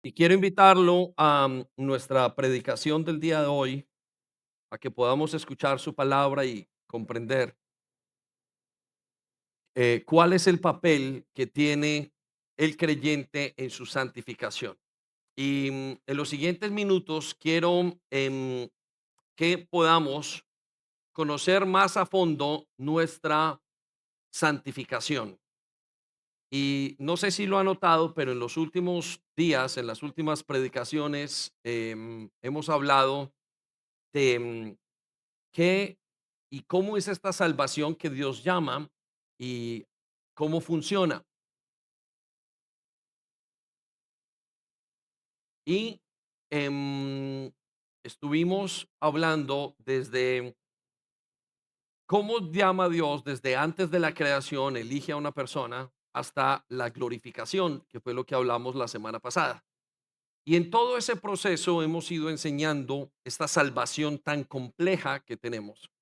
Y quiero invitarlo a nuestra predicación del día de hoy, a que podamos escuchar su palabra y comprender cuál es el papel que tiene el creyente en su santificación. Y en los siguientes minutos quiero que podamos conocer más a fondo nuestra santificación. Y no sé si lo ha notado, pero en los últimos días, en las últimas predicaciones, hemos hablado de qué y cómo es esta salvación que Dios llama y cómo funciona. Y estuvimos hablando desde cómo llama Dios desde antes de la creación, elige a una persona hasta la glorificación, que fue lo que hablamos la semana pasada. Y en todo ese proceso hemos ido enseñando esta salvación tan compleja que tenemos.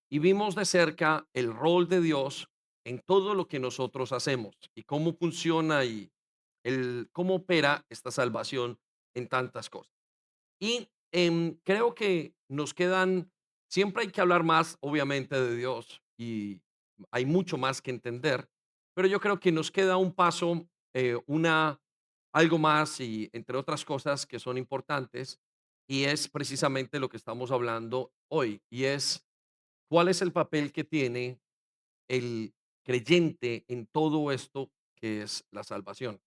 Y vimos de cerca el rol de Dios en todo lo que nosotros hacemos y cómo funciona y cómo opera esta salvación en tantas cosas. Y creo que nos quedan, siempre hay que hablar más, obviamente, de Dios y hay mucho más que entender, pero yo creo que nos queda un paso, algo más y entre otras cosas que son importantes, y es precisamente lo que estamos hablando hoy, y es cuál es el papel que tiene el creyente en todo esto que es la salvación.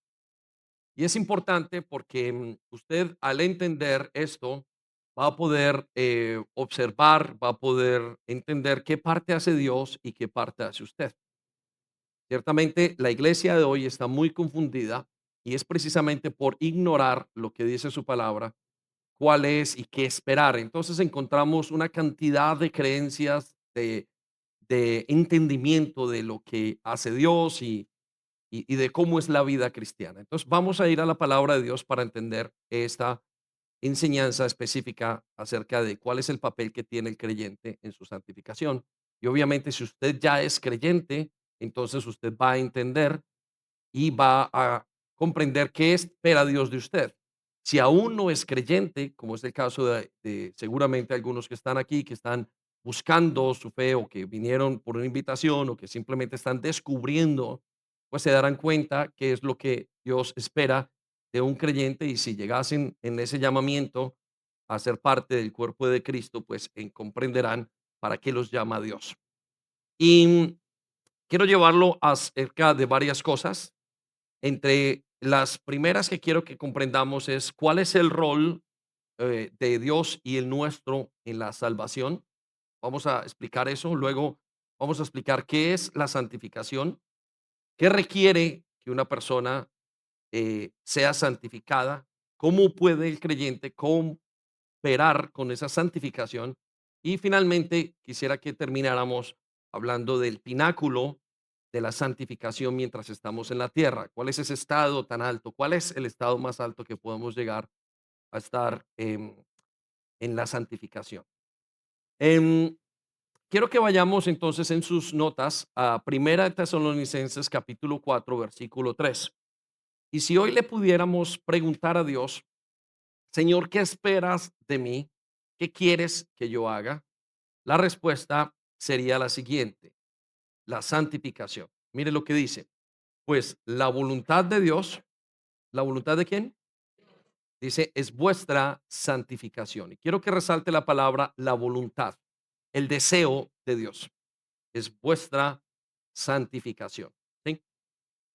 Y es importante porque usted al entender esto va a poder observar, va a poder entender qué parte hace Dios y qué parte hace usted. Ciertamente la iglesia de hoy está muy confundida y es precisamente por ignorar lo que dice su palabra, cuál es y qué esperar. Entonces encontramos una cantidad de creencias, de entendimiento de lo que hace Dios y de cómo es la vida cristiana. Entonces vamos a ir a la palabra de Dios para entender esta enseñanza específica acerca de cuál es el papel que tiene el creyente en su santificación. Y obviamente si usted ya es creyente, entonces usted va a entender y va a comprender qué espera Dios de usted. Si aún no es creyente, como es el caso de seguramente algunos que están aquí, que están buscando su fe o que vinieron por una invitación o que simplemente están descubriendo, pues se darán cuenta qué es lo que Dios espera de un creyente y si llegasen en ese llamamiento a ser parte del cuerpo de Cristo, pues comprenderán para qué los llama Dios. Y quiero llevarlo acerca de varias cosas entre las primeras que quiero que comprendamos es cuál es el rol de Dios y el nuestro en la salvación. Vamos a explicar eso. Luego vamos a explicar qué es la santificación, qué requiere que una persona sea santificada, cómo puede el creyente cooperar con esa santificación. Y finalmente quisiera que termináramos hablando del pináculo de la santificación mientras estamos en la tierra. ¿Cuál es ese estado tan alto? ¿Cuál es el estado más alto que podemos llegar a estar en la santificación? Em, Quiero que vayamos entonces en sus notas a Primera de Tesalonicenses capítulo 4 versículo 3. Y si hoy le pudiéramos preguntar a Dios, Señor, ¿qué esperas de mí? ¿Qué quieres que yo haga? La respuesta sería la siguiente: la santificación. Mire lo que dice. Pues la voluntad de Dios, ¿la voluntad de quién? Dice, es vuestra santificación. Y quiero que resalte la palabra la voluntad, el deseo de Dios. Es vuestra santificación. ¿Sí?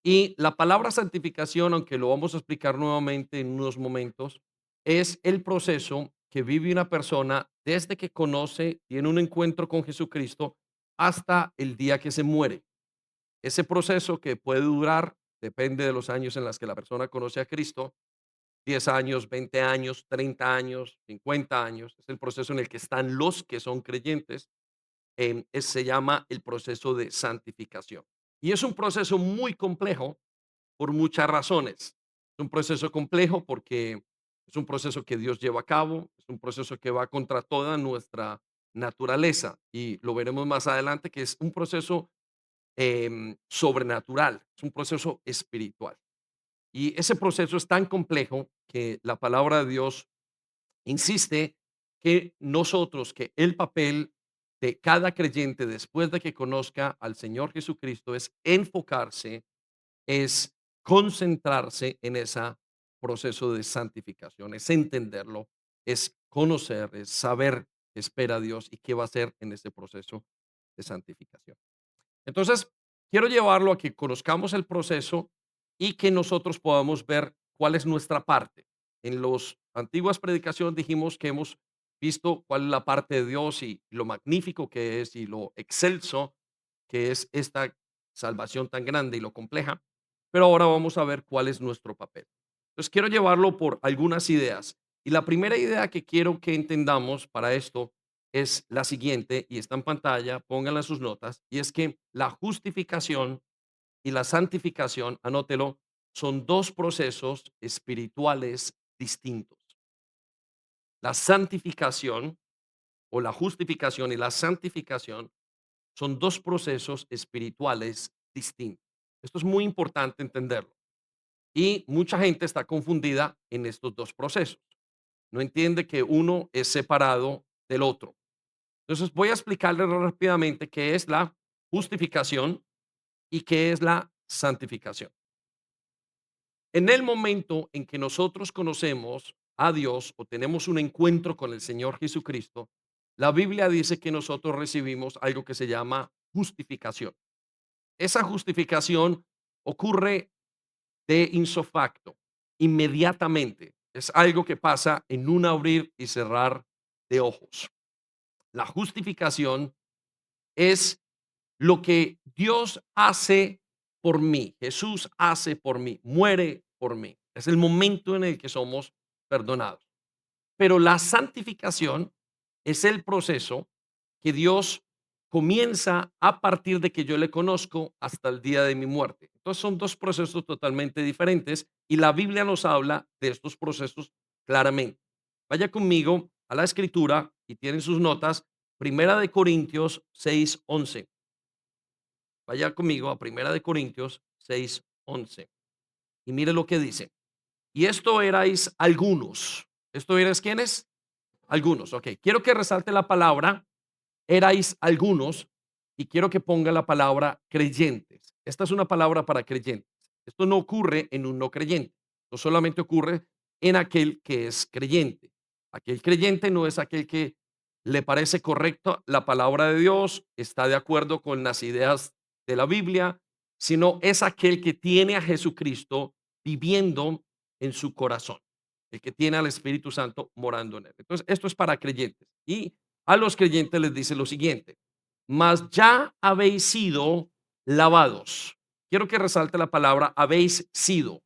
Y la palabra santificación, aunque lo vamos a explicar nuevamente en unos momentos, es el proceso que vive una persona desde que conoce, tiene un encuentro con Jesucristo hasta el día que se muere. Ese proceso que puede durar, depende de los años en los que la persona conoce a Cristo, 10 años, 20 años, 30 años, 50 años, es el proceso en el que están los que son creyentes, se llama el proceso de santificación. Y es un proceso muy complejo por muchas razones. Es un proceso complejo porque es un proceso que Dios lleva a cabo, es un proceso que va contra toda nuestra naturaleza y lo veremos más adelante que es un proceso sobrenatural, es un proceso espiritual. Y ese proceso es tan complejo que la palabra de Dios insiste que el papel de cada creyente después de que conozca al Señor Jesucristo es enfocarse, es concentrarse en ese proceso de santificación, es entenderlo, es conocer, es saber qué espera Dios y qué va a hacer en ese proceso de santificación. Entonces, quiero llevarlo a que conozcamos el proceso y que nosotros podamos ver cuál es nuestra parte. En las antiguas predicaciones dijimos que hemos visto cuál es la parte de Dios y lo magnífico que es y lo excelso que es esta salvación tan grande y lo compleja, pero ahora vamos a ver cuál es nuestro papel. Entonces, quiero llevarlo por algunas ideas. Y la primera idea que quiero que entendamos para esto es la siguiente, y está en pantalla, pónganla en sus notas, y es que la justificación y la santificación, anótelo, son dos procesos espirituales distintos. La santificación o la justificación y la santificación son dos procesos espirituales distintos. Esto es muy importante entenderlo. Y mucha gente está confundida en estos dos procesos. No entiende que uno es separado del otro. Entonces voy a explicarle rápidamente qué es la justificación y qué es la santificación. En el momento en que nosotros conocemos a Dios o tenemos un encuentro con el Señor Jesucristo, la Biblia dice que nosotros recibimos algo que se llama justificación. Esa justificación ocurre de insofacto, inmediatamente. Es algo que pasa en un abrir y cerrar de ojos. La justificación es lo que Dios hace por mí, Jesús hace por mí, muere por mí. Es el momento en el que somos perdonados. Pero la santificación es el proceso que Dios comienza a partir de que yo le conozco hasta el día de mi muerte. Entonces son dos procesos totalmente diferentes y la Biblia nos habla de estos procesos claramente. Vaya conmigo a la escritura y tienen sus notas, Primera de Corintios 6:11. Vaya conmigo a Primera de Corintios 6:11 y mire lo que dice. Y esto erais algunos. ¿Esto erais quiénes? Algunos, ok. Quiero que resalte la palabra, erais algunos, y quiero que ponga la palabra creyentes. Esta es una palabra para creyentes. Esto no ocurre en un no creyente. No solamente ocurre en aquel que es creyente. Aquel creyente no es aquel que le parece correcta la palabra de Dios, está de acuerdo con las ideas de la Biblia, sino es aquel que tiene a Jesucristo viviendo en su corazón, el que tiene al Espíritu Santo morando en él. Entonces, esto es para creyentes. Y a los creyentes les dice lo siguiente: mas ya habéis sido lavados. Quiero que resalte la palabra habéis sido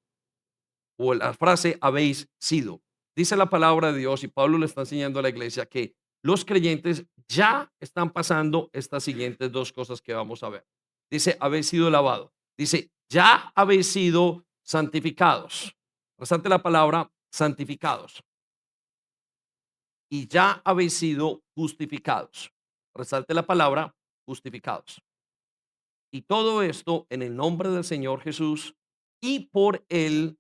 o la frase habéis sido. Dice la palabra de Dios y Pablo le está enseñando a la iglesia que los creyentes ya están pasando estas siguientes dos cosas que vamos a ver. Dice, habéis sido lavado. Dice, ya habéis sido santificados. Resalte la palabra santificados. Y ya habéis sido justificados. Resalte la palabra justificados. Y todo esto en el nombre del Señor Jesús y por el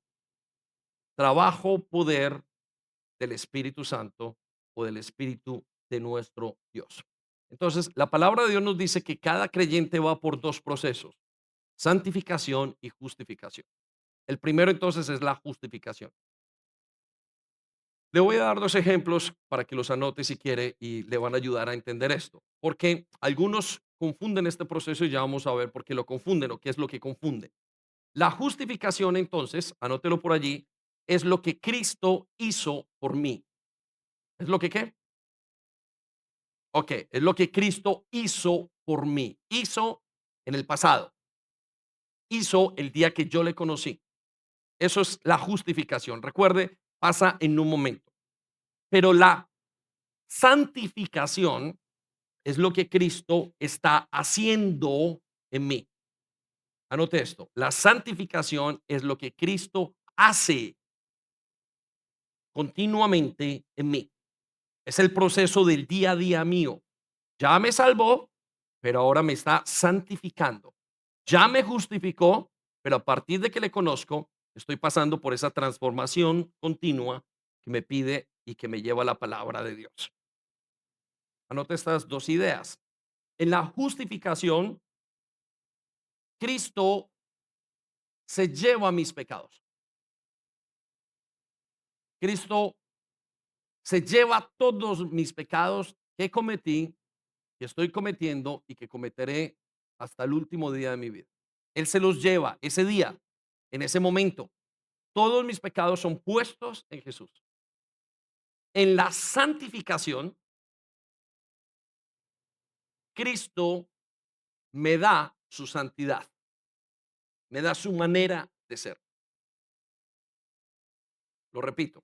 trabajo, poder del Espíritu Santo o del Espíritu de nuestro Dios. Entonces, la palabra de Dios nos dice que cada creyente va por dos procesos: santificación y justificación. El primero entonces es la justificación. Le voy a dar dos ejemplos para que los anote si quiere y le van a ayudar a entender esto, porque algunos confunden este proceso y ya vamos a ver por qué lo confunden o qué es lo que confunde. La justificación entonces, anótelo por allí, es lo que Cristo hizo por mí. ¿Es lo que qué? Ok, es lo que Cristo hizo por mí. Hizo en el pasado. Hizo el día que yo le conocí. Eso es la justificación. Recuerde, pasa en un momento. Pero la santificación es lo que Cristo está haciendo en mí. Anote esto. La santificación es lo que Cristo hace continuamente en mí. Es el proceso del día a día mío. Ya me salvó, pero ahora me está santificando. Ya me justificó, pero a partir de que le conozco, Estoy pasando por esa transformación continua que me pide y que me lleva la palabra de Dios. Anota estas dos ideas. En la justificación, Cristo se lleva mis pecados. Cristo se lleva todos mis pecados que cometí, que estoy cometiendo y que cometeré hasta el último día de mi vida. Él se los lleva ese día, en ese momento. Todos mis pecados son puestos en Jesús. En la santificación, Cristo me da su santidad, me da su manera de ser. Lo repito,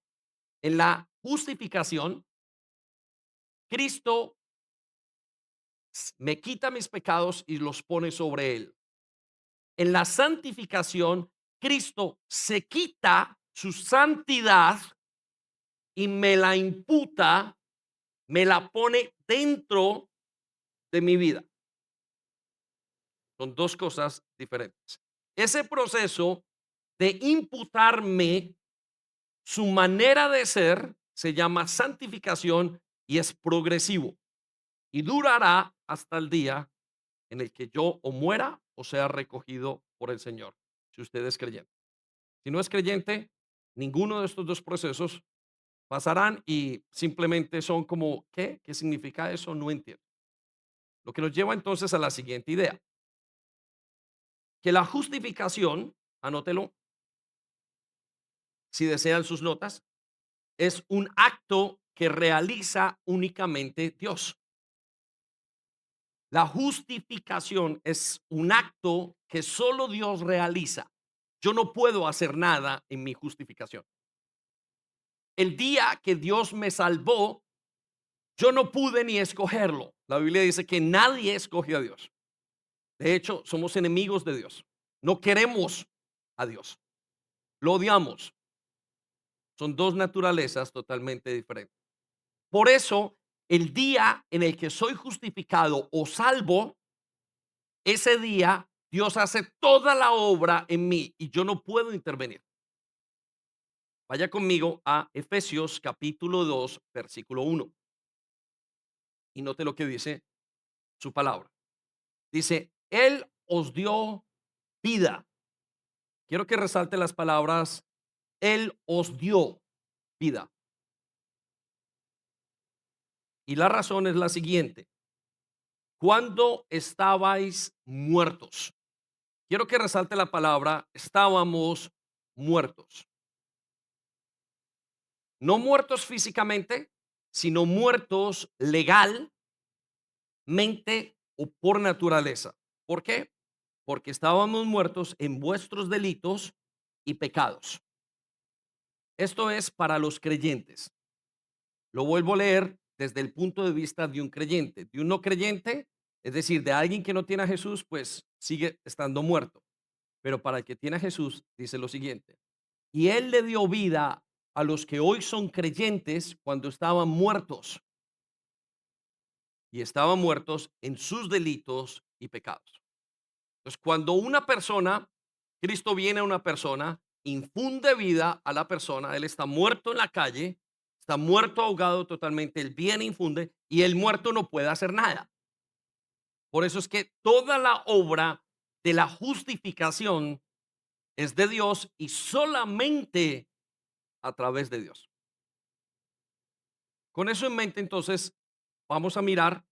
en la justificación, Cristo me quita mis pecados y los pone sobre él. En la santificación, Cristo se quita su santidad y me la imputa, me la pone dentro de mi vida. Son dos cosas diferentes. Ese proceso de imputarme su manera de ser se llama santificación y es progresivo y durará hasta el día en el que yo o muera o sea recogido por el Señor, si usted es creyente. Si no es creyente, ninguno de estos dos procesos pasarán y simplemente son como, ¿qué? ¿Qué significa eso? No entiendo. Lo que nos lleva entonces a la siguiente idea, que la justificación, anótelo si desean sus notas, es un acto que realiza únicamente Dios. La justificación es un acto que solo Dios realiza. Yo no puedo hacer nada en mi justificación. El día que Dios me salvó, yo no pude ni escogerlo. La Biblia dice que nadie escoge a Dios. De hecho, somos enemigos de Dios. No queremos a Dios. Lo odiamos. Son dos naturalezas totalmente diferentes. Por eso, el día en el que soy justificado o salvo, ese día Dios hace toda la obra en mí y yo no puedo intervenir. Vaya conmigo a Efesios capítulo 2 versículo 1 y note lo que dice su palabra. Dice, Él os dio vida. Quiero que resalte las palabras, Él os dio vida. Y la razón es la siguiente. Cuando estabais muertos. Quiero que resalte la palabra, estábamos muertos. No muertos físicamente, sino muertos legalmente o por naturaleza. ¿Por qué? Porque estábamos muertos en vuestros delitos y pecados. Esto es para los creyentes. Lo vuelvo a leer desde el punto de vista de un creyente. De un no creyente, es decir, de alguien que no tiene a Jesús, pues sigue estando muerto. Pero para el que tiene a Jesús, dice lo siguiente. Y Él le dio vida a los que hoy son creyentes cuando estaban muertos. Y estaban muertos en sus delitos y pecados. Entonces, cuando una persona, Cristo viene a una persona, infunde vida a la persona, él está muerto en la calle, está muerto ahogado totalmente, él viene, infunde y el muerto no puede hacer nada. Por eso es que toda la obra de la justificación es de Dios y solamente a través de Dios. Con eso en mente, entonces, vamos a mirar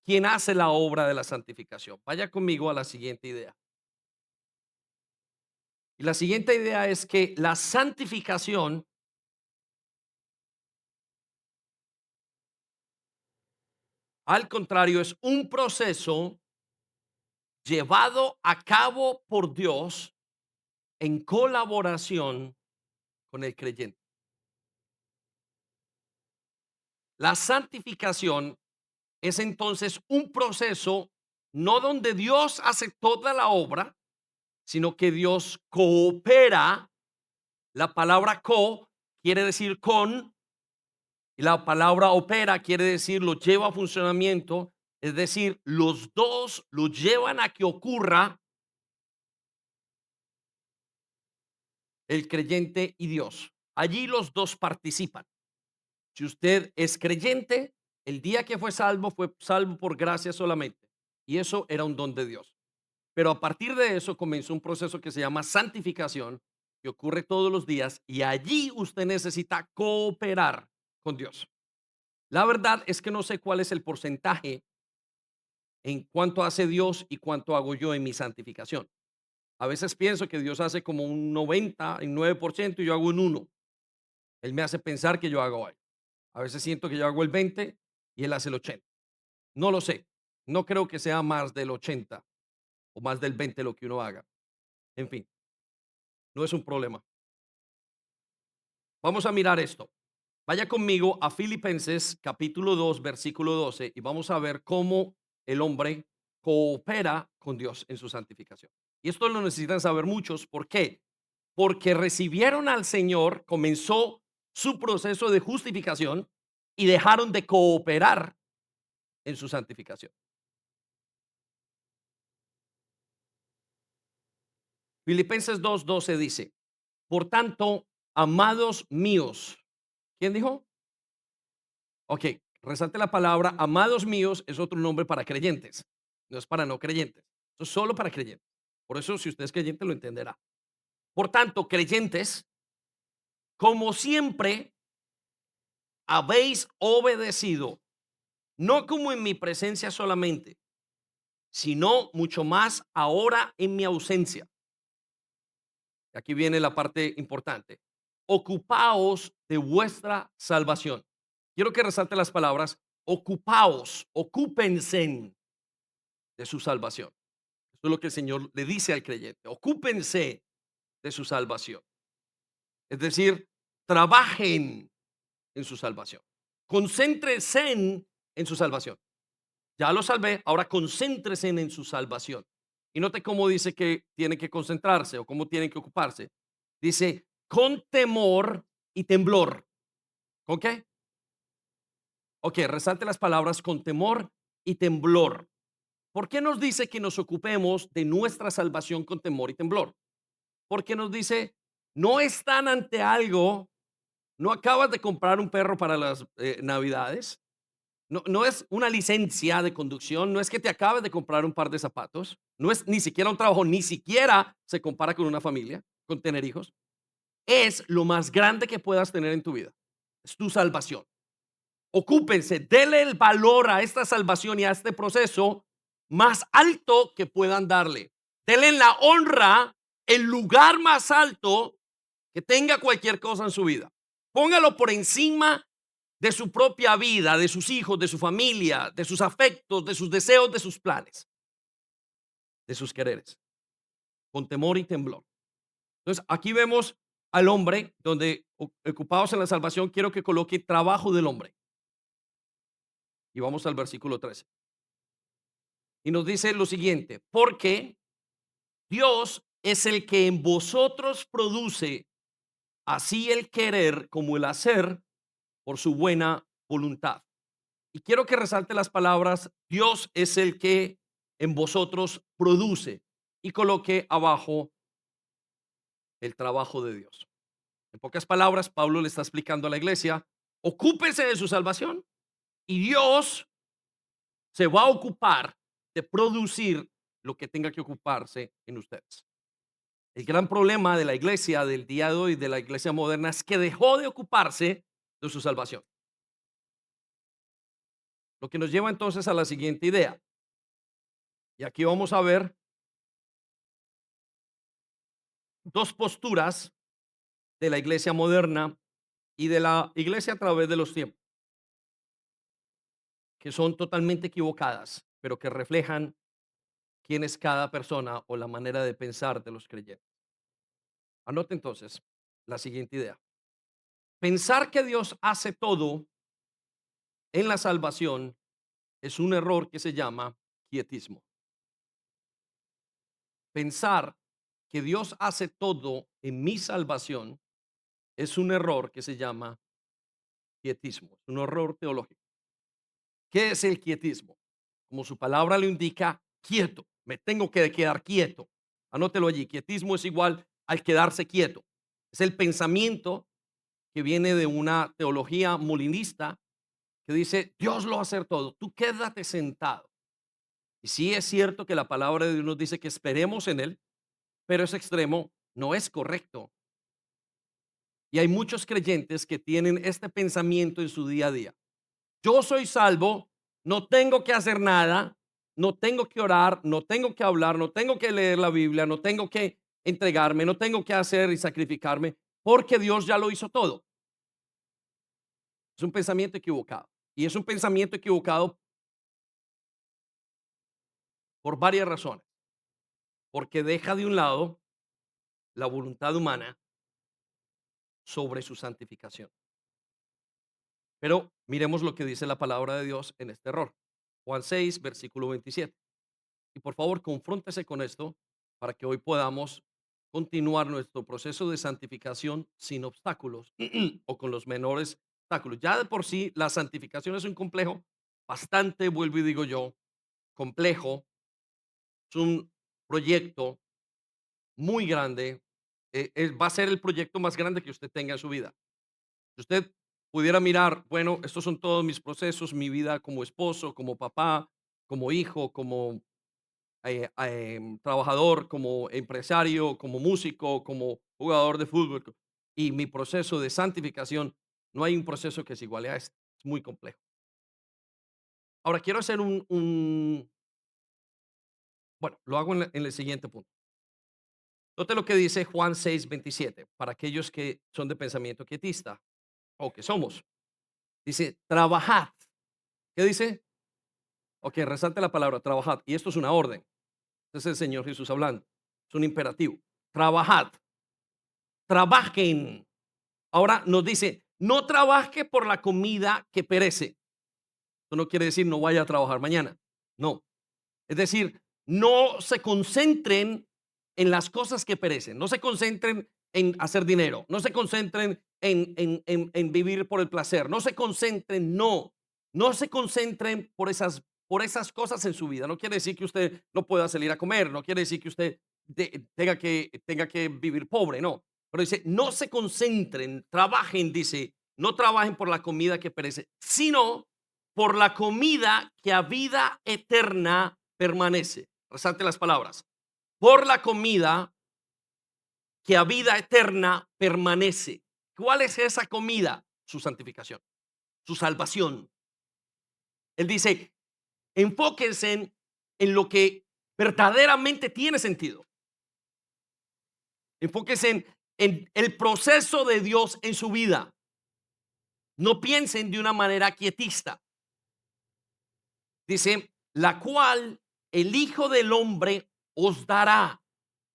quién hace la obra de la santificación. Vaya conmigo a la siguiente idea. Y la siguiente idea es que la santificación, al contrario, es un proceso llevado a cabo por Dios en colaboración con el creyente. La santificación es entonces un proceso no donde Dios hace toda la obra, sino que Dios coopera. La palabra co quiere decir con y la palabra opera quiere decir lo lleva a funcionamiento, es decir, los dos lo llevan a que ocurra el creyente y Dios. Allí los dos participan. Si usted es creyente, el día que fue salvo por gracia solamente. Y eso era un don de Dios. Pero a partir de eso comenzó un proceso que se llama santificación, que ocurre todos los días, y allí usted necesita cooperar con Dios. La verdad es que no sé cuál es el porcentaje en cuánto hace Dios y cuánto hago yo en mi santificación. A veces pienso que Dios hace como un 99% y yo hago un 1. Él me hace pensar que yo hago algo. A veces siento que yo hago el 20 y él hace el 80. No lo sé. No creo que sea más del 80 o más del 20 lo que uno haga. En fin, no es un problema. Vamos a mirar esto. Vaya conmigo a Filipenses capítulo 2 versículo 12 y vamos a ver cómo el hombre coopera con Dios en su santificación. Y esto lo necesitan saber muchos. ¿Por qué? Porque recibieron al Señor, comenzó su proceso de justificación y dejaron de cooperar en su santificación. Filipenses 2:12 dice, por tanto, amados míos, ¿quién dijo? Ok, resalte la palabra amados míos, es otro nombre para creyentes, no es para no creyentes, esto es solo para creyentes. Por eso, si usted es creyente, lo entenderá. Por tanto, creyentes, como siempre habéis obedecido, no como en mi presencia solamente, sino mucho más ahora en mi ausencia. Aquí viene la parte importante. Ocupaos de vuestra salvación. Quiero que resalte las palabras, ocupaos, ocúpense de su salvación. Esto es lo que el Señor le dice al creyente, ocúpense de su salvación. Es decir, trabajen en su salvación. Concéntrense en su salvación. Ya lo salvé, ahora concéntrese en su salvación. Y note cómo dice que tiene que concentrarse o cómo tiene que ocuparse. Dice, con temor y temblor. ¿Con qué? Ok, resalte las palabras con temor y temblor. ¿Por qué nos dice que nos ocupemos de nuestra salvación con temor y temblor? Porque nos dice, no están ante algo, no acabas de comprar un perro para las navidades, no es una licencia de conducción, no es que te acabes de comprar un par de zapatos, no es ni siquiera un trabajo, ni siquiera se compara con una familia, con tener hijos. Es lo más grande que puedas tener en tu vida. Es tu salvación. Ocúpense, denle el valor a esta salvación y a este proceso más alto que puedan darle. Denle la honra, el lugar más alto que tenga cualquier cosa en su vida. Póngalo por encima de su propia vida, de sus hijos, de su familia, de sus afectos, de sus deseos, de sus planes, de sus quereres, con temor y temblor. Entonces, aquí vemos al hombre donde ocupados en la salvación, quiero que coloque trabajo del hombre. Y vamos al versículo 13. Y nos dice lo siguiente, porque Dios es el que en vosotros produce así el querer como el hacer por su buena voluntad. Y quiero que resalte las palabras, Dios es el que en vosotros produce y coloque abajo el trabajo de Dios. En pocas palabras, Pablo le está explicando a la iglesia, ocúpese de su salvación y Dios se va a ocupar de producir lo que tenga que ocuparse en ustedes. El gran problema de la iglesia del día de hoy, de la iglesia moderna, es que dejó de ocuparse de su salvación. Lo que nos lleva entonces a la siguiente idea. Y aquí vamos a ver dos posturas de la iglesia moderna y de la iglesia a través de los tiempos, que son totalmente equivocadas, pero que reflejan quién es cada persona o la manera de pensar de los creyentes. Anote entonces la siguiente idea. Pensar que Dios hace todo en la salvación es un error que se llama quietismo. Pensar que Dios hace todo en mi salvación es un error que se llama quietismo, es un error teológico. ¿Qué es el quietismo? Como su palabra lo indica, quieto. Me tengo que quedar quieto. Anótelo allí. Quietismo es igual al quedarse quieto. Es el pensamiento que viene de una teología molinista que dice, Dios lo va a hacer todo, tú quédate sentado. Y sí es cierto que la palabra de Dios nos dice que esperemos en Él, pero ese extremo no es correcto. Y hay muchos creyentes que tienen este pensamiento en su día a día. Yo soy salvo, no tengo que hacer nada, no tengo que orar, no tengo que hablar, no tengo que leer la Biblia, no tengo que entregarme, no tengo que hacer y sacrificarme, porque Dios ya lo hizo todo. Es un pensamiento equivocado. Y es un pensamiento equivocado por varias razones. Porque deja de un lado la voluntad humana sobre su santificación. Pero miremos lo que dice la palabra de Dios en este error. Juan 6, versículo 27. Y por favor, confróntese con esto para que hoy podamos continuar nuestro proceso de santificación sin obstáculos o con los menores obstáculos. Ya de por sí, la santificación es un complejo bastante, vuelvo y digo yo, complejo. Es un proyecto muy grande. Va a ser el proyecto más grande que usted tenga en su vida. Si usted pudiera mirar, bueno, estos son todos mis procesos, mi vida como esposo, como papá, como hijo, como trabajador, como empresario, como músico, como jugador de fútbol y mi proceso de santificación, no hay un proceso que se iguale a este. Es muy complejo. Ahora quiero hacer bueno, lo hago en el siguiente punto. Note lo que dice Juan 6:27 para aquellos que son de pensamiento quietista o que somos. Dice, trabajad. ¿Qué dice? Ok, resalte la palabra trabajad. Y esto es una orden. Este es el Señor Jesús hablando. Es un imperativo. Trabajad. Trabajen. Ahora nos dice, no trabaje por la comida que perece. Eso no quiere decir no vaya a trabajar mañana. No. Es decir, no se concentren en las cosas que perecen. No se concentren en hacer dinero. No se concentren en vivir por el placer. No se concentren, no. No se concentren por esas cosas en su vida. No quiere decir que usted no pueda salir a comer. No quiere decir que usted tenga que vivir pobre. No. Pero dice, no se concentren, trabajen, dice, no trabajen por la comida que perece, sino por la comida que a vida eterna permanece. Resalte las palabras. Por la comida que a vida eterna permanece. ¿Cuál es esa comida? Su santificación, su salvación. Él dice, enfóquense en lo que verdaderamente tiene sentido. Enfóquense en el proceso de Dios en su vida. No piensen de una manera quietista. Dice, la cual el Hijo del Hombre os dará.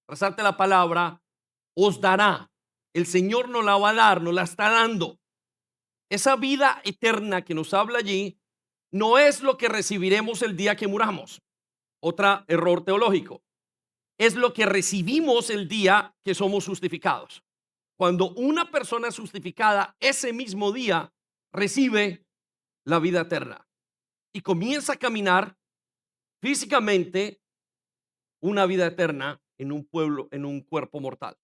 Resalte la palabra, os dará. El Señor nos la va a dar, nos la está dando. Esa vida eterna que nos habla allí no es lo que recibiremos el día que muramos. Otra error teológico. Es lo que recibimos el día que somos justificados. Cuando una persona es justificada, ese mismo día recibe la vida eterna y comienza a caminar físicamente una vida eterna en un pueblo, en un cuerpo mortal.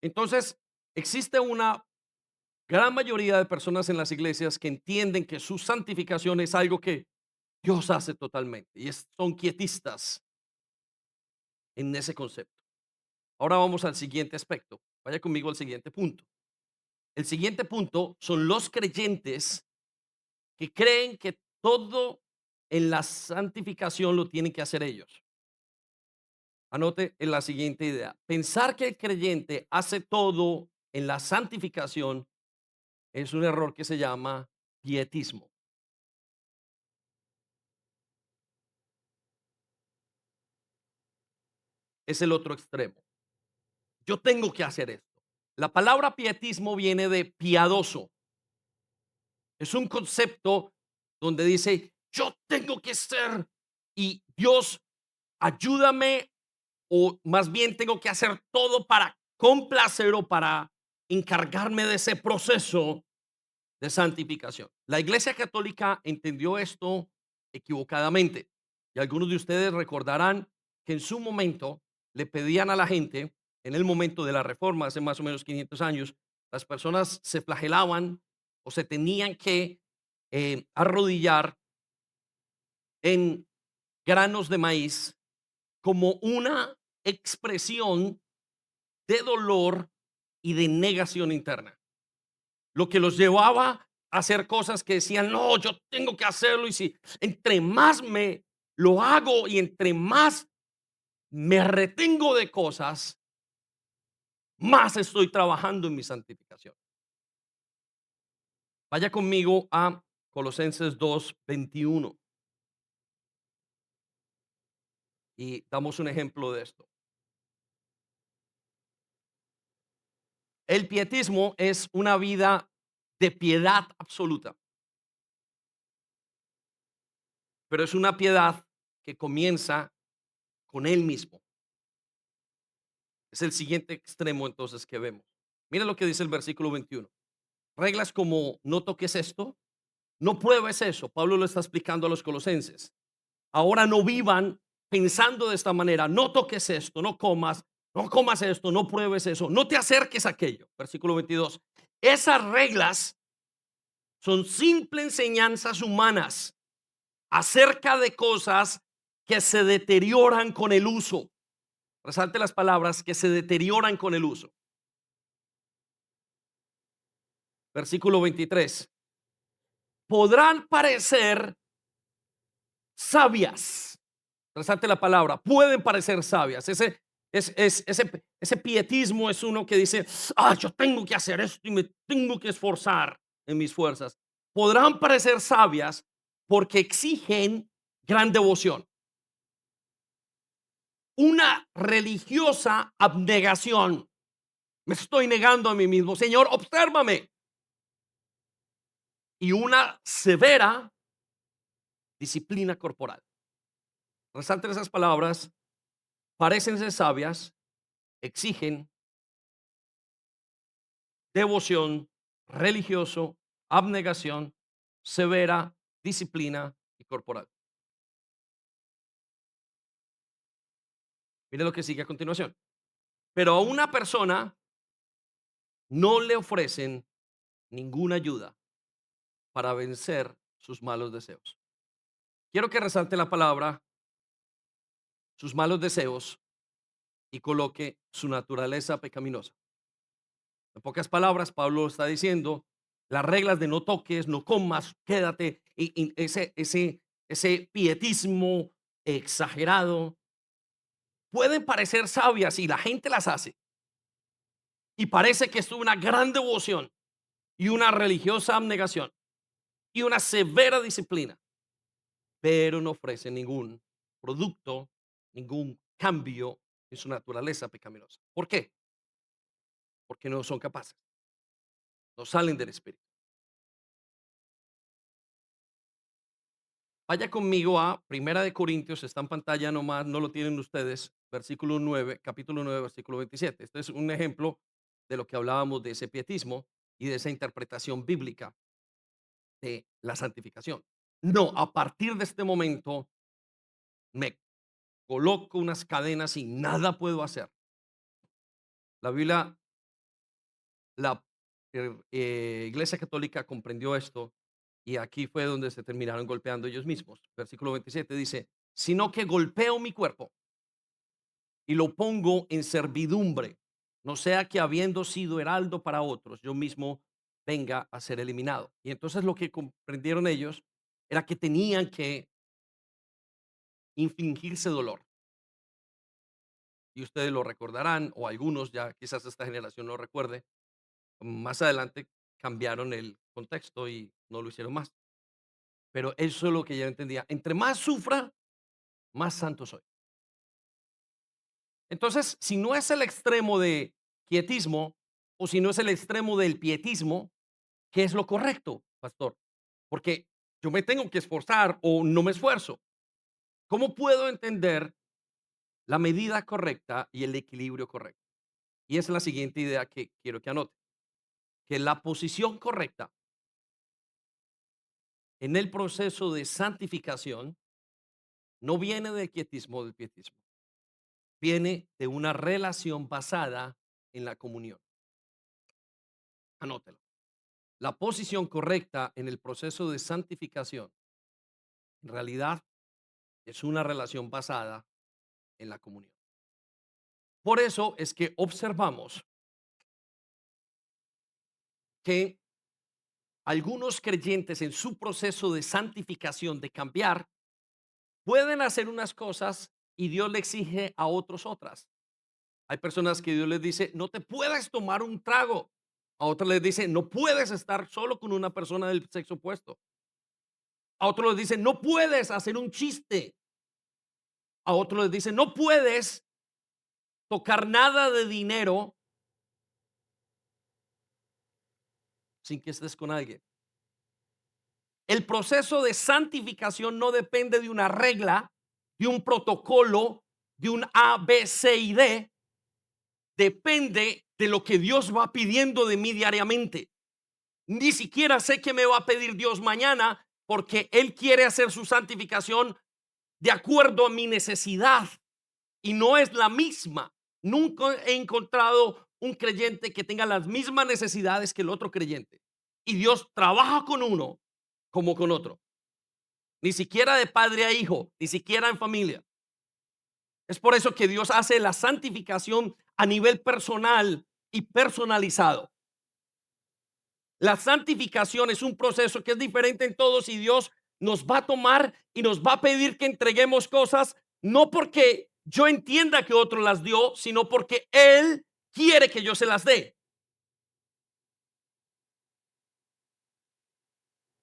Entonces, existe una gran mayoría de personas en las iglesias que entienden que su santificación es algo que Dios hace totalmente y son quietistas en ese concepto. Ahora vamos al siguiente aspecto. Vaya conmigo al siguiente punto. El siguiente punto son los creyentes que creen que todo en la santificación lo tienen que hacer ellos. Anote en la siguiente idea. Pensar que el creyente hace todo en la santificación es un error que se llama pietismo. Es el otro extremo. Yo tengo que hacer esto. La palabra pietismo viene de piadoso. Es un concepto donde dice, yo tengo que ser y Dios, ayúdame o más bien tengo que hacer todo para complacer o para encargarme de ese proceso de santificación. La Iglesia Católica entendió esto equivocadamente y algunos de ustedes recordarán que en su momento le pedían a la gente, en el momento de la reforma, hace más o menos 500 años, las personas se flagelaban o se tenían que arrodillar en granos de maíz como una expresión de dolor y de negación interna, lo que los llevaba a hacer cosas que decían, no, yo tengo que hacerlo y si entre más me lo hago y entre más me retengo de cosas, más estoy trabajando en mi santificación. Vaya conmigo a Colosenses 2:21 y damos un ejemplo de esto. El pietismo es una vida de piedad absoluta, pero es una piedad que comienza con él mismo. Es el siguiente extremo entonces que vemos. Mira lo que dice el versículo 21. Reglas como no toques esto, no pruebes eso. Pablo lo está explicando a los colosenses. Ahora no vivan pensando de esta manera, no toques esto, no comas, no comas esto, no pruebes eso, no te acerques a aquello. Versículo 22. Esas reglas son simples enseñanzas humanas acerca de cosas que se deterioran con el uso. Resalte las palabras que se deterioran con el uso. Versículo 23. Podrán parecer sabias. Resalte la palabra, pueden parecer sabias. Ese pietismo es uno que dice, yo tengo que hacer esto y me tengo que esforzar en mis fuerzas. Podrán parecer sabias porque exigen gran devoción, una religiosa abnegación. Me estoy negando a mí mismo, Señor, obsérvame. Y una severa disciplina corporal. Resalten esas palabras, parecen ser sabias, exigen devoción, religioso, abnegación, severa, disciplina y corporal. Mire lo que sigue a continuación. Pero a una persona no le ofrecen ninguna ayuda para vencer sus malos deseos. Quiero que resalte la palabra, sus malos deseos, y coloque su naturaleza pecaminosa. En pocas palabras, Pablo está diciendo, las reglas de no toques, no comas, quédate, y ese pietismo exagerado, pueden parecer sabias y la gente las hace. Y parece que es una gran devoción y una religiosa abnegación y una severa disciplina, pero no ofrecen ningún producto, ningún cambio en su naturaleza pecaminosa. ¿Por qué? Porque no son capaces, no salen del espíritu. Vaya conmigo a Primera de Corintios, está en pantalla nomás, no lo tienen ustedes, versículo 9, capítulo 9, versículo 27. Este es un ejemplo de lo que hablábamos de ese pietismo y de esa interpretación bíblica de la santificación. No, a partir de este momento me coloco unas cadenas y nada puedo hacer. La Biblia, la Iglesia Católica comprendió esto y aquí fue donde se terminaron golpeando ellos mismos. Versículo 27 dice, sino que golpeo mi cuerpo y lo pongo en servidumbre, no sea que habiendo sido heraldo para otros, yo mismo venga a ser eliminado. Y entonces lo que comprendieron ellos era que tenían que infligirse dolor. Y ustedes lo recordarán, o algunos ya quizás esta generación no recuerde, más adelante cambiaron el contexto y no lo hicieron más. Pero eso es lo que yo entendía. Entre más sufra, más santo soy. Entonces, si no es el extremo de quietismo o si no es el extremo del pietismo, ¿qué es lo correcto, pastor? Porque yo me tengo que esforzar o no me esfuerzo. ¿Cómo puedo entender la medida correcta y el equilibrio correcto? Y esa es la siguiente idea que quiero que anote, que la posición correcta en el proceso de santificación no viene del quietismo o del pietismo, viene de una relación basada en la comunión. Anótelo. La posición correcta en el proceso de santificación, en realidad, es una relación basada en la comunión. Por eso es que observamos que algunos creyentes en su proceso de santificación, de cambiar, pueden hacer unas cosas y Dios le exige a otros otras. Hay personas que Dios les dice, no te puedes tomar un trago. A otros les dice, no puedes estar solo con una persona del sexo opuesto. A otros les dice, no puedes hacer un chiste. A otros les dice, no puedes tocar nada de dinero sin que estés con alguien. El proceso de santificación no depende de una regla, de un protocolo, de un A, B, C y D. Depende de lo que Dios va pidiendo de mí diariamente. Ni siquiera sé qué me va a pedir Dios mañana porque Él quiere hacer su santificación de acuerdo a mi necesidad y no es la misma. Nunca he encontrado un creyente que tenga las mismas necesidades que el otro creyente. Y Dios trabaja con uno como con otro. Ni siquiera de padre a hijo, ni siquiera en familia. Es por eso que Dios hace la santificación a nivel personal y personalizado. La santificación es un proceso que es diferente en todos y Dios nos va a tomar y nos va a pedir que entreguemos cosas, no porque yo entienda que otro las dio, sino porque Él quiere que yo se las dé.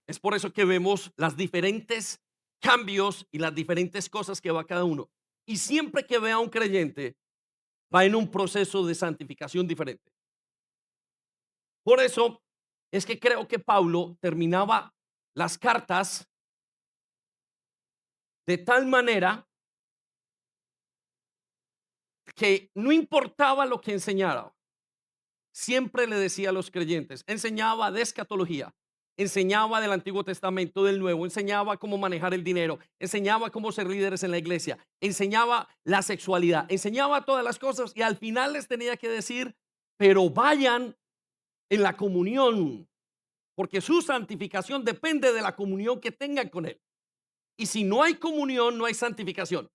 Es por eso que vemos las diferentes cambios y las diferentes cosas que va cada uno. Y siempre que vea a un creyente, va en un proceso de santificación diferente. Por eso es que creo que Pablo terminaba las cartas de tal manera que no importaba lo que enseñara, siempre le decía a los creyentes, enseñaba de escatología, enseñaba del Antiguo Testamento, del Nuevo, enseñaba cómo manejar el dinero, enseñaba cómo ser líderes en la iglesia, enseñaba la sexualidad, enseñaba todas las cosas y al final les tenía que decir, pero vayan en la comunión, porque su santificación depende de la comunión que tengan con Él. Y si no hay comunión, no hay santificación.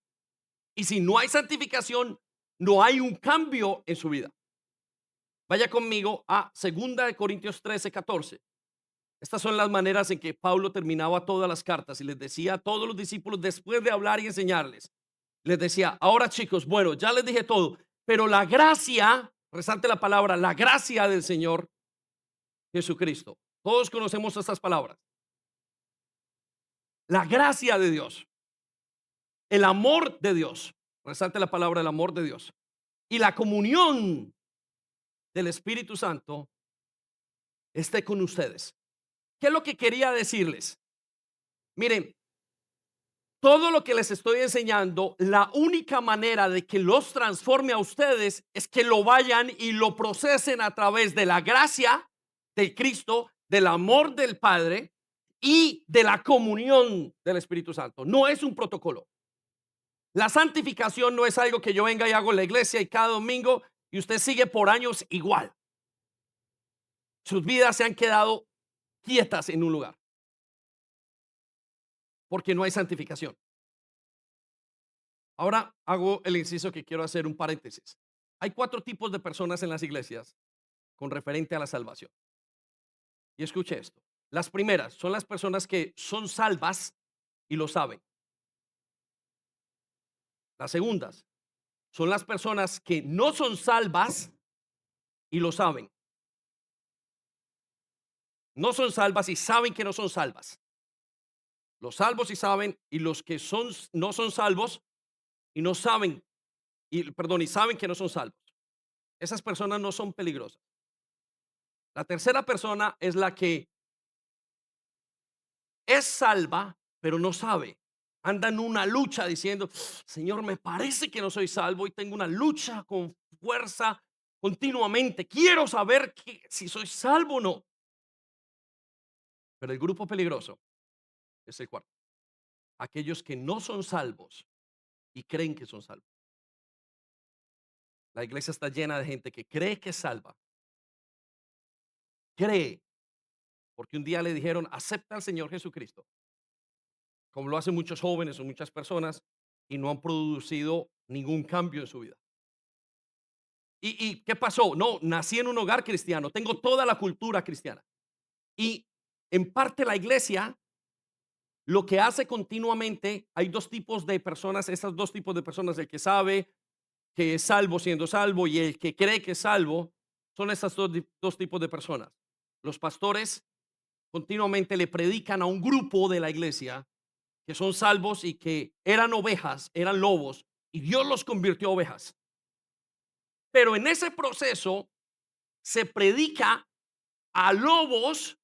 Y si no hay santificación, no hay un cambio en su vida. Vaya conmigo a 2 Corintios 13:14. Estas son las maneras en que Pablo terminaba todas las cartas y les decía a todos los discípulos después de hablar y enseñarles. Les decía, ahora chicos, bueno, ya les dije todo, pero la gracia, resalte la palabra, la gracia del Señor Jesucristo. Todos conocemos estas palabras. La gracia de Dios, el amor de Dios, resalte la palabra, el amor de Dios y la comunión del Espíritu Santo esté con ustedes. ¿Qué es lo que quería decirles? Miren, todo lo que les estoy enseñando, la única manera de que los transforme a ustedes es que lo vayan y lo procesen a través de la gracia de Cristo, del amor del Padre y de la comunión del Espíritu Santo. No es un protocolo. La santificación no es algo que yo venga y hago en la iglesia y cada domingo y usted sigue por años igual. Sus vidas se han quedado quietas en un lugar porque no hay santificación. Ahora hago el inciso que quiero hacer un paréntesis. Hay cuatro tipos de personas en las iglesias con referente a la salvación. Y escuche esto. Las primeras son las personas que son salvas y lo saben. Las segundas son las personas que no son salvas y lo saben. No son salvas y saben que no son salvas. Los salvos y saben y los que son no son salvos y no saben y perdón, y saben que no son salvos. Esas personas no son peligrosas. La tercera persona es la que es salva, pero no sabe. Anda en una lucha diciendo, Señor, me parece que no soy salvo y tengo una lucha con fuerza continuamente. Quiero saber si soy salvo o no. Pero el grupo peligroso es el cuarto. Aquellos que no son salvos y creen que son salvos. La iglesia está llena de gente que cree que es salva, cree, porque un día le dijeron, acepta al Señor Jesucristo, como lo hacen muchos jóvenes o muchas personas, y no han producido ningún cambio en su vida. ¿Y qué pasó? No, nací en un hogar cristiano, tengo toda la cultura cristiana. Y en parte la iglesia lo que hace continuamente, hay dos tipos de personas, esos dos tipos de personas, el que sabe que es salvo siendo salvo y el que cree que es salvo, son esas dos tipos de personas. Los pastores continuamente le predican a un grupo de la iglesia que son salvos y que eran ovejas, eran lobos, y Dios los convirtió a ovejas. Pero en ese proceso se predica a lobos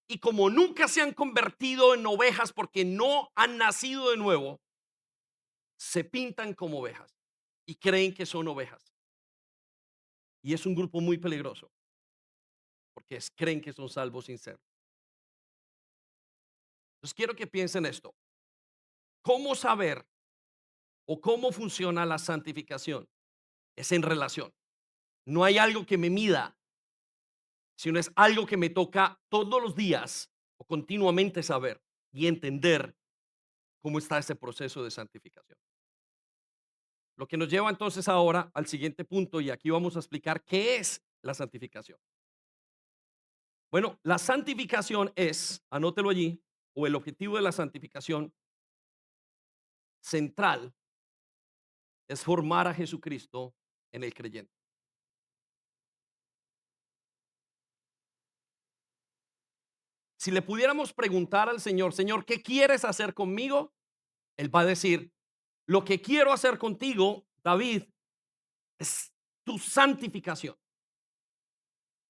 y como nunca se han convertido en ovejas porque no han nacido de nuevo, se pintan como ovejas y creen que son ovejas. Y es un grupo muy peligroso porque creen que son salvos sin ser. Entonces quiero que piensen esto. ¿Cómo saber o cómo funciona la santificación? Es en relación. No hay algo que me mida, sino es algo que me toca todos los días o continuamente saber y entender cómo está ese proceso de santificación. Lo que nos lleva entonces ahora al siguiente punto y aquí vamos a explicar qué es la santificación. Bueno, la santificación es, anótelo allí, o el objetivo de la santificación central es formar a Jesucristo en el creyente. Si le pudiéramos preguntar al Señor, Señor, ¿qué quieres hacer conmigo? Él va a decir, lo que quiero hacer contigo, David, es tu santificación.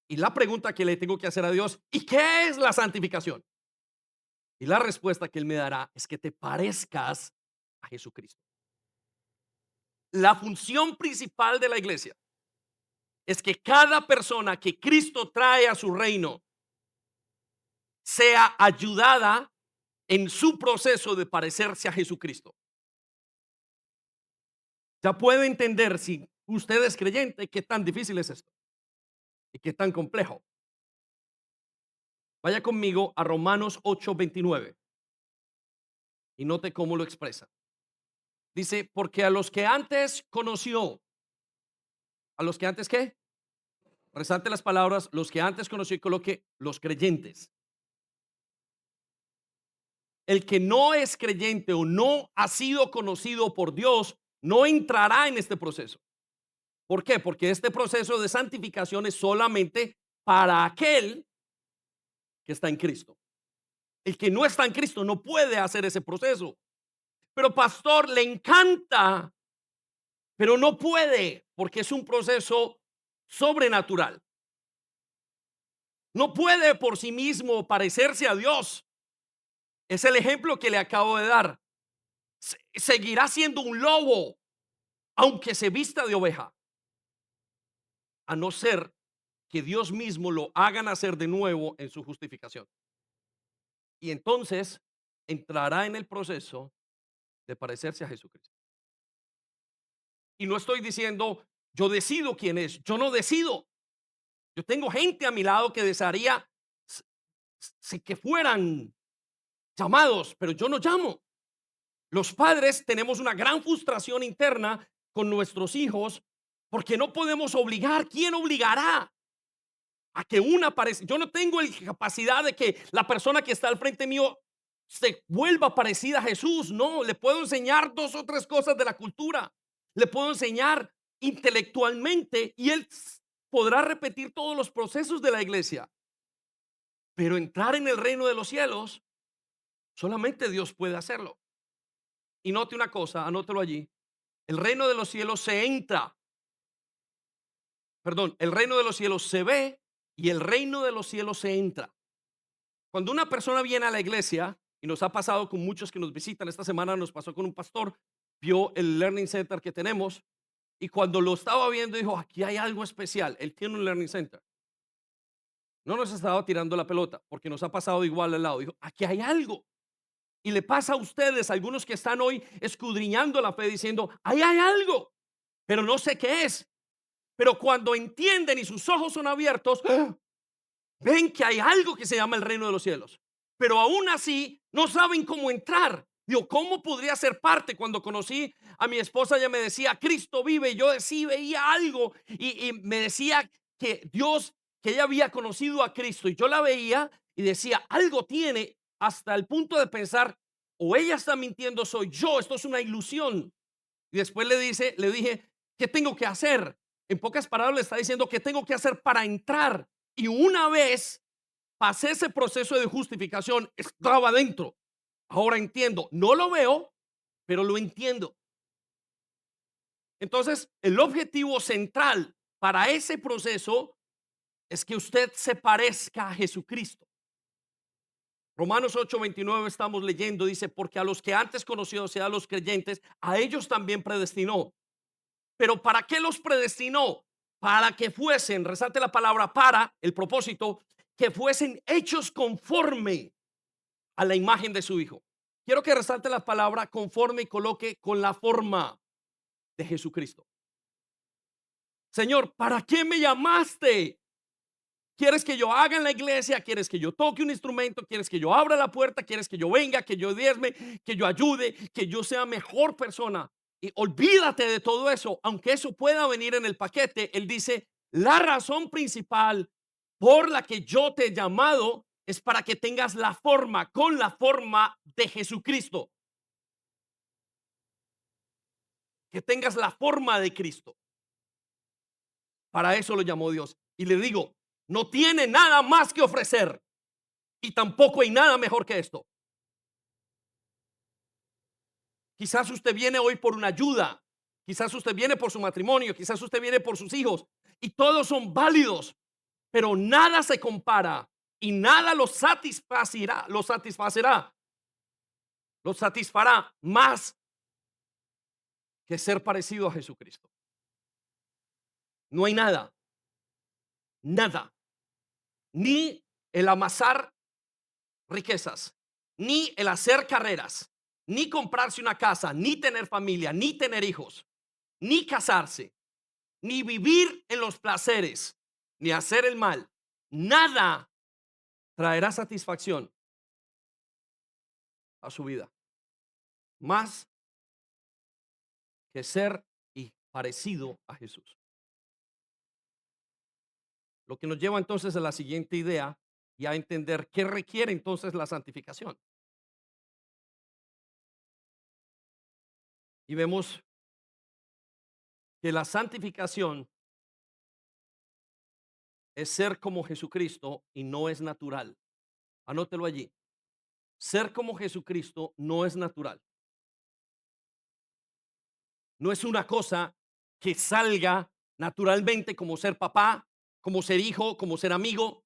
Y la pregunta que le tengo que hacer a Dios, ¿y qué es la santificación? Y la respuesta que Él me dará es que te parezcas a Jesucristo. La función principal de la iglesia es que cada persona que Cristo trae a su reino sea ayudada en su proceso de parecerse a Jesucristo. Ya puede entender si usted es creyente qué tan difícil es esto y qué tan complejo. Vaya conmigo a Romanos 8:29 y note cómo lo expresa. Dice, porque a los que antes conoció, a los que antes qué, resalte las palabras, los que antes conoció y coloque los creyentes. El que no es creyente o no ha sido conocido por Dios no entrará en este proceso. ¿Por qué? Porque este proceso de santificación es solamente para aquel que está en Cristo. El que no está en Cristo no puede hacer ese proceso. Pero pastor, le encanta, pero no puede porque es un proceso sobrenatural. No puede por sí mismo parecerse a Dios. Es el ejemplo que le acabo de dar. Seguirá siendo un lobo, aunque se vista de oveja, a no ser que Dios mismo lo haga nacer de nuevo en su justificación. Y entonces entrará en el proceso de parecerse a Jesucristo. Y no estoy diciendo, yo decido quién es, yo no decido. Yo tengo gente a mi lado que desearía que fueran llamados, pero yo no llamo. Los padres tenemos una gran frustración interna con nuestros hijos porque no podemos obligar. ¿Quién obligará a que una parecida? Yo no tengo la capacidad de que la persona que está al frente mío se vuelva parecida a Jesús. No, le puedo enseñar dos o tres cosas de la cultura. Le puedo enseñar intelectualmente y él podrá repetir todos los procesos de la iglesia. Pero entrar en el reino de los cielos, solamente Dios puede hacerlo. Y note una cosa, anótelo allí. El reino de los cielos se entra. Perdón, el reino de los cielos se ve y el reino de los cielos se entra. Cuando una persona viene a la iglesia, y nos ha pasado con muchos que nos visitan, esta semana nos pasó con un pastor, vio el Learning Center que tenemos y cuando lo estaba viendo dijo, aquí hay algo especial. Él tiene un Learning Center. No nos estaba tirando la pelota porque nos ha pasado igual al lado. Dijo, aquí hay algo. Y le pasa a ustedes, algunos que están hoy escudriñando la fe, diciendo, ahí hay algo, pero no sé qué es. Pero cuando entienden y sus ojos son abiertos, ven que hay algo que se llama el reino de los cielos, pero aún así no saben cómo entrar. Digo, ¿cómo podría ser parte? Cuando conocí a mi esposa, ella me decía, Cristo vive, y yo sí veía algo, y me decía que Dios, que ella había conocido a Cristo, y yo la veía y decía, algo tiene, hasta el punto de pensar, o ella está mintiendo, soy yo, esto es una ilusión. Y después le dije, ¿qué tengo que hacer? En pocas palabras le está diciendo qué tengo que hacer para entrar. Y una vez pasé ese proceso de justificación, estaba dentro. Ahora entiendo, no lo veo, pero lo entiendo. Entonces, el objetivo central para ese proceso es que usted se parezca a Jesucristo. Romanos 8:29 estamos leyendo, dice, porque a los que antes conoció, o sea, a los creyentes, a ellos también predestinó. Pero ¿para qué los predestinó? Para que fuesen, resalte la palabra para, el propósito, que fuesen hechos conforme a la imagen de su Hijo. Quiero que resalte la palabra conforme y coloque con la forma de Jesucristo. Señor, ¿para qué me llamaste? ¿Quieres que yo haga en la iglesia? ¿Quieres que yo toque un instrumento? ¿Quieres que yo abra la puerta? ¿Quieres que yo venga, que yo diezme, que yo ayude, que yo sea mejor persona? Y olvídate de todo eso, aunque eso pueda venir en el paquete. Él dice, la razón principal por la que yo te he llamado es para que tengas la forma, con la forma de Jesucristo, que tengas la forma de Cristo. Para eso lo llamó Dios. Y le digo, no tiene nada más que ofrecer y tampoco hay nada mejor que esto. Quizás usted viene hoy por una ayuda, quizás usted viene por su matrimonio, quizás usted viene por sus hijos y todos son válidos, pero nada se compara y nada lo satisfará más que ser parecido a Jesucristo. No hay nada, nada, ni el amasar riquezas, ni el hacer carreras, ni comprarse una casa, ni tener familia, ni tener hijos, ni casarse, ni vivir en los placeres, ni hacer el mal. Nada traerá satisfacción a su vida más que ser y parecido a Jesús. Lo que nos lleva entonces a la siguiente idea y a entender qué requiere entonces la santificación. Y vemos que la santificación es ser como Jesucristo y no es natural. Anótelo allí. Ser como Jesucristo no es natural. No es una cosa que salga naturalmente, como ser papá, como ser hijo, como ser amigo.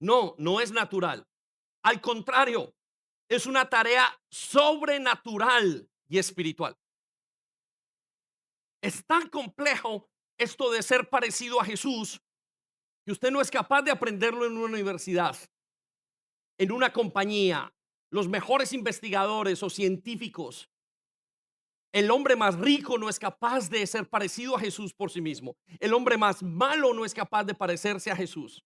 No, no es natural. Al contrario, es una tarea sobrenatural y espiritual. Es tan complejo esto de ser parecido a Jesús que usted no es capaz de aprenderlo en una universidad, en una compañía, los mejores investigadores o científicos. El hombre más rico no es capaz de ser parecido a Jesús por sí mismo. El hombre más malo no es capaz de parecerse a Jesús.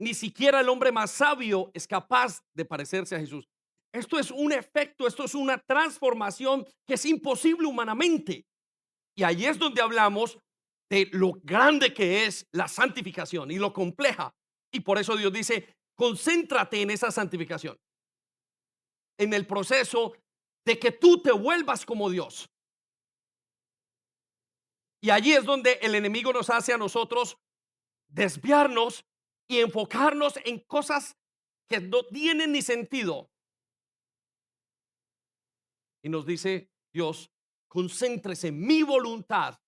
Ni siquiera el hombre más sabio es capaz de parecerse a Jesús. Esto es un efecto, esto es una transformación que es imposible humanamente. Y ahí es donde hablamos de lo grande que es la santificación y lo compleja. Y por eso Dios dice, concéntrate en esa santificación, en el proceso de que tú te vuelvas como Dios. Y allí es donde el enemigo nos hace a nosotros desviarnos y enfocarnos en cosas que no tienen ni sentido. Y nos dice Dios, concéntrese en mi voluntad.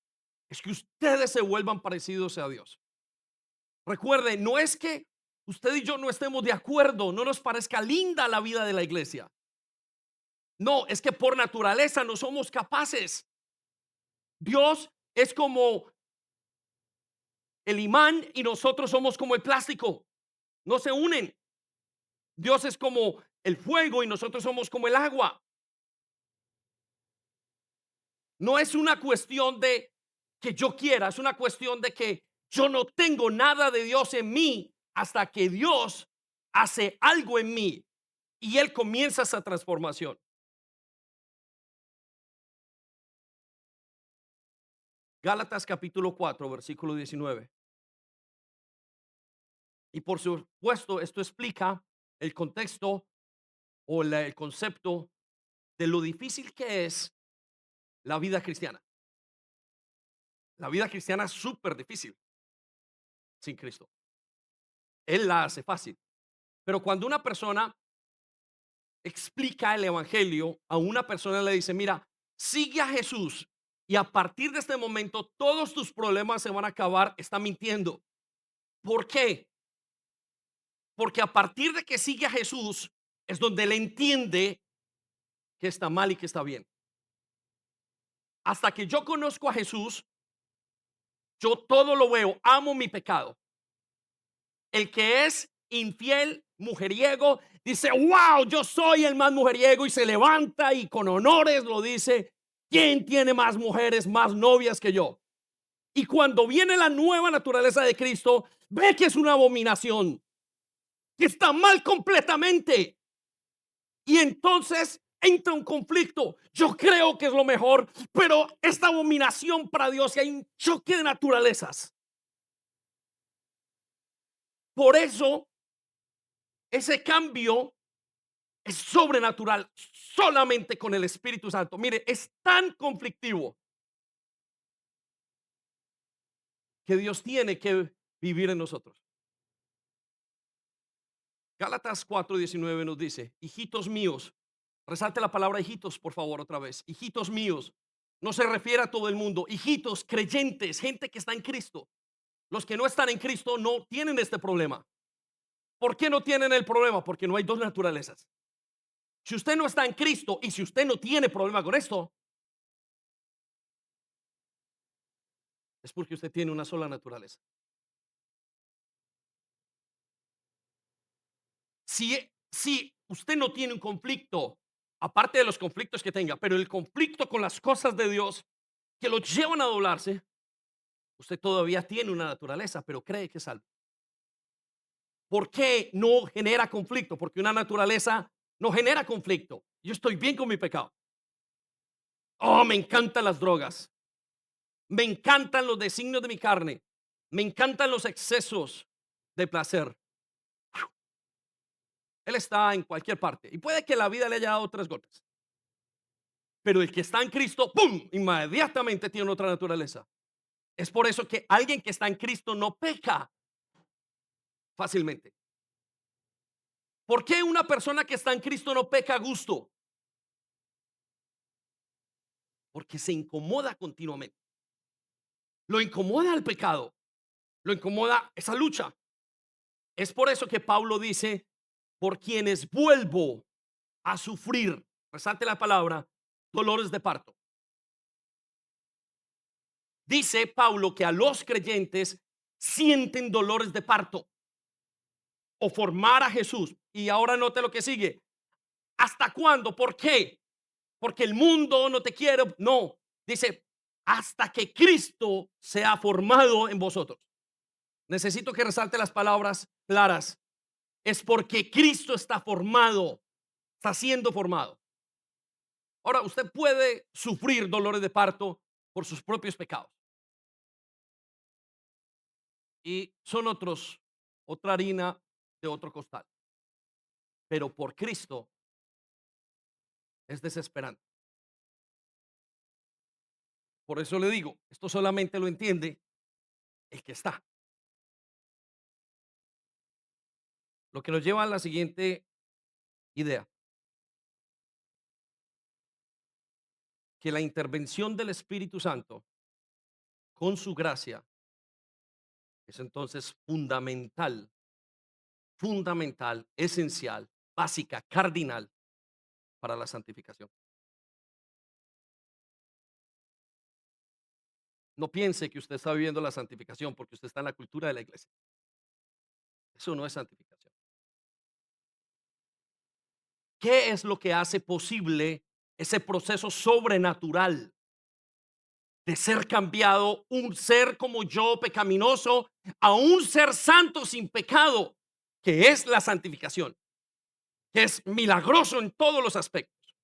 Es que ustedes se vuelvan parecidos a Dios. Recuerde, no es que usted y yo no estemos de acuerdo, no nos parezca linda la vida de la iglesia. No, es que por naturaleza no somos capaces. Dios es como el imán y nosotros somos como el plástico. No se unen. Dios es como el fuego y nosotros somos como el agua. No es una cuestión de que yo quiera, es una cuestión de que yo no tengo nada de Dios en mí hasta que Dios hace algo en mí y Él comienza esa transformación. Gálatas capítulo 4 versículo 19. Y por supuesto, esto explica el contexto o el concepto de lo difícil que es la vida cristiana. La vida cristiana es súper difícil sin Cristo. Él la hace fácil. Pero cuando una persona explica el evangelio a una persona, le dice, mira, sigue a Jesús y a partir de este momento todos tus problemas se van a acabar, está mintiendo. ¿Por qué? Porque a partir de que sigue a Jesús es donde él entiende que está mal y que está bien. Hasta que yo conozco a Jesús, yo todo lo veo, amo mi pecado. El que es infiel, mujeriego, dice, wow, yo soy el más mujeriego y se levanta y con honores lo dice, ¿quién tiene más mujeres, más novias que yo? Y cuando viene la nueva naturaleza de Cristo, ve que es una abominación, que está mal completamente. Y entonces entra un conflicto. Yo creo que es lo mejor, pero esta abominación para Dios, y hay un choque de naturalezas. Por eso, ese cambio es sobrenatural solamente con el Espíritu Santo. Mire, es tan conflictivo que Dios tiene que vivir en nosotros. Gálatas 4:19 nos dice, hijitos míos, resalte la palabra hijitos, por favor, otra vez. Hijitos míos, no se refiere a todo el mundo. Hijitos, creyentes, gente que está en Cristo. Los que no están en Cristo no tienen este problema. ¿Por qué no tienen el problema? Porque no hay dos naturalezas. Si usted no está en Cristo y si usted no tiene problema con esto, es porque usted tiene una sola naturaleza. Si usted no tiene un conflicto, aparte de los conflictos que tenga, pero el conflicto con las cosas de Dios que lo llevan a doblarse, usted todavía tiene una naturaleza, pero cree que es salvo. ¿Por qué no genera conflicto? Porque una naturaleza no genera conflicto. Yo estoy bien con mi pecado. Oh, me encantan las drogas. Me encantan los designios de mi carne. Me encantan los excesos de placer. Él está en cualquier parte. Y puede que la vida le haya dado tres golpes. Pero el que está en Cristo, ¡pum!, inmediatamente tiene otra naturaleza. Es por eso que alguien que está en Cristo no peca fácilmente. ¿Por qué una persona que está en Cristo no peca a gusto? Porque se incomoda continuamente. Lo incomoda el pecado. Lo incomoda esa lucha. Es por eso que Pablo dice, por quienes vuelvo a sufrir, resalte la palabra, dolores de parto. Dice Pablo que a los creyentes sienten dolores de parto o formar a Jesús. Y ahora note lo que sigue. ¿Hasta cuándo? ¿Por qué? Porque el mundo no te quiere. No, dice, hasta que Cristo sea formado en vosotros. Necesito que resalte las palabras claras. Es porque Cristo está formado, está siendo formado. Ahora, usted puede sufrir dolores de parto por sus propios pecados. Y son otra harina de otro costal. Pero por Cristo es desesperante. Por eso le digo, esto solamente lo entiende el que está. Lo que nos lleva a la siguiente idea, que la intervención del Espíritu Santo con su gracia es entonces fundamental, esencial, básica, cardinal para la santificación. No piense que usted está viviendo la santificación porque usted está en la cultura de la iglesia. Eso no es santificación. ¿Qué es lo que hace posible ese proceso sobrenatural? de ser cambiado, un ser como yo, pecaminoso, a un ser santo sin pecado, que es la santificación, que es milagroso en todos los aspectos.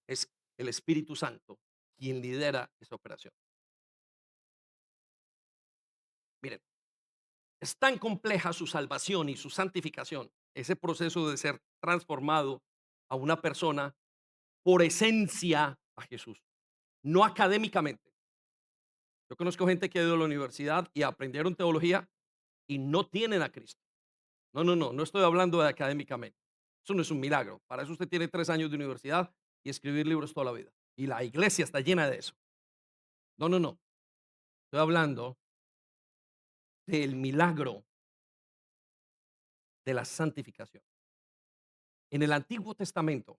Es el Espíritu Santo quien lidera esa operación. Miren, es tan compleja su salvación y su santificación, ese proceso de ser transformado a una persona por esencia a Jesús, no académicamente. Yo conozco gente que ha ido a la universidad y aprendieron teología y no tienen a Cristo. No, no, no, no estoy hablando de académicamente. Eso no es un milagro. Para eso usted tiene 3 años de universidad y escribir libros toda la vida. Y la iglesia está llena de eso. No, no, no. Estoy hablando del milagro de la santificación. En el Antiguo Testamento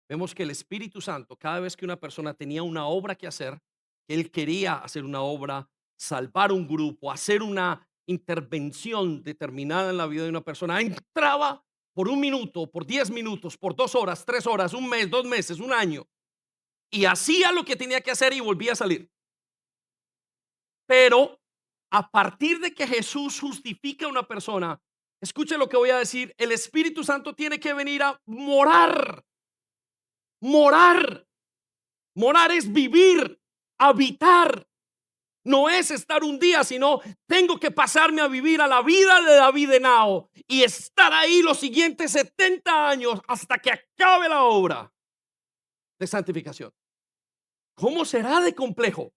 vemos que el Espíritu Santo, cada vez que una persona tenía una obra que hacer, que él quería hacer una obra, salvar un grupo, hacer una intervención determinada en la vida de una persona, entraba por 1 minuto, por 10 minutos, por 2 horas, 3 horas, un mes, 2 meses, un año, y hacía lo que tenía que hacer y volvía a salir. Pero a partir de que Jesús justifica a una persona, escuche lo que voy a decir, el Espíritu Santo tiene que venir a morar, morar. Morar es vivir, habitar. No es estar un día, sino tengo que pasarme a vivir a la vida de David de Nao y estar ahí los siguientes 70 años hasta que acabe la obra de santificación. ¿Cómo será de complejo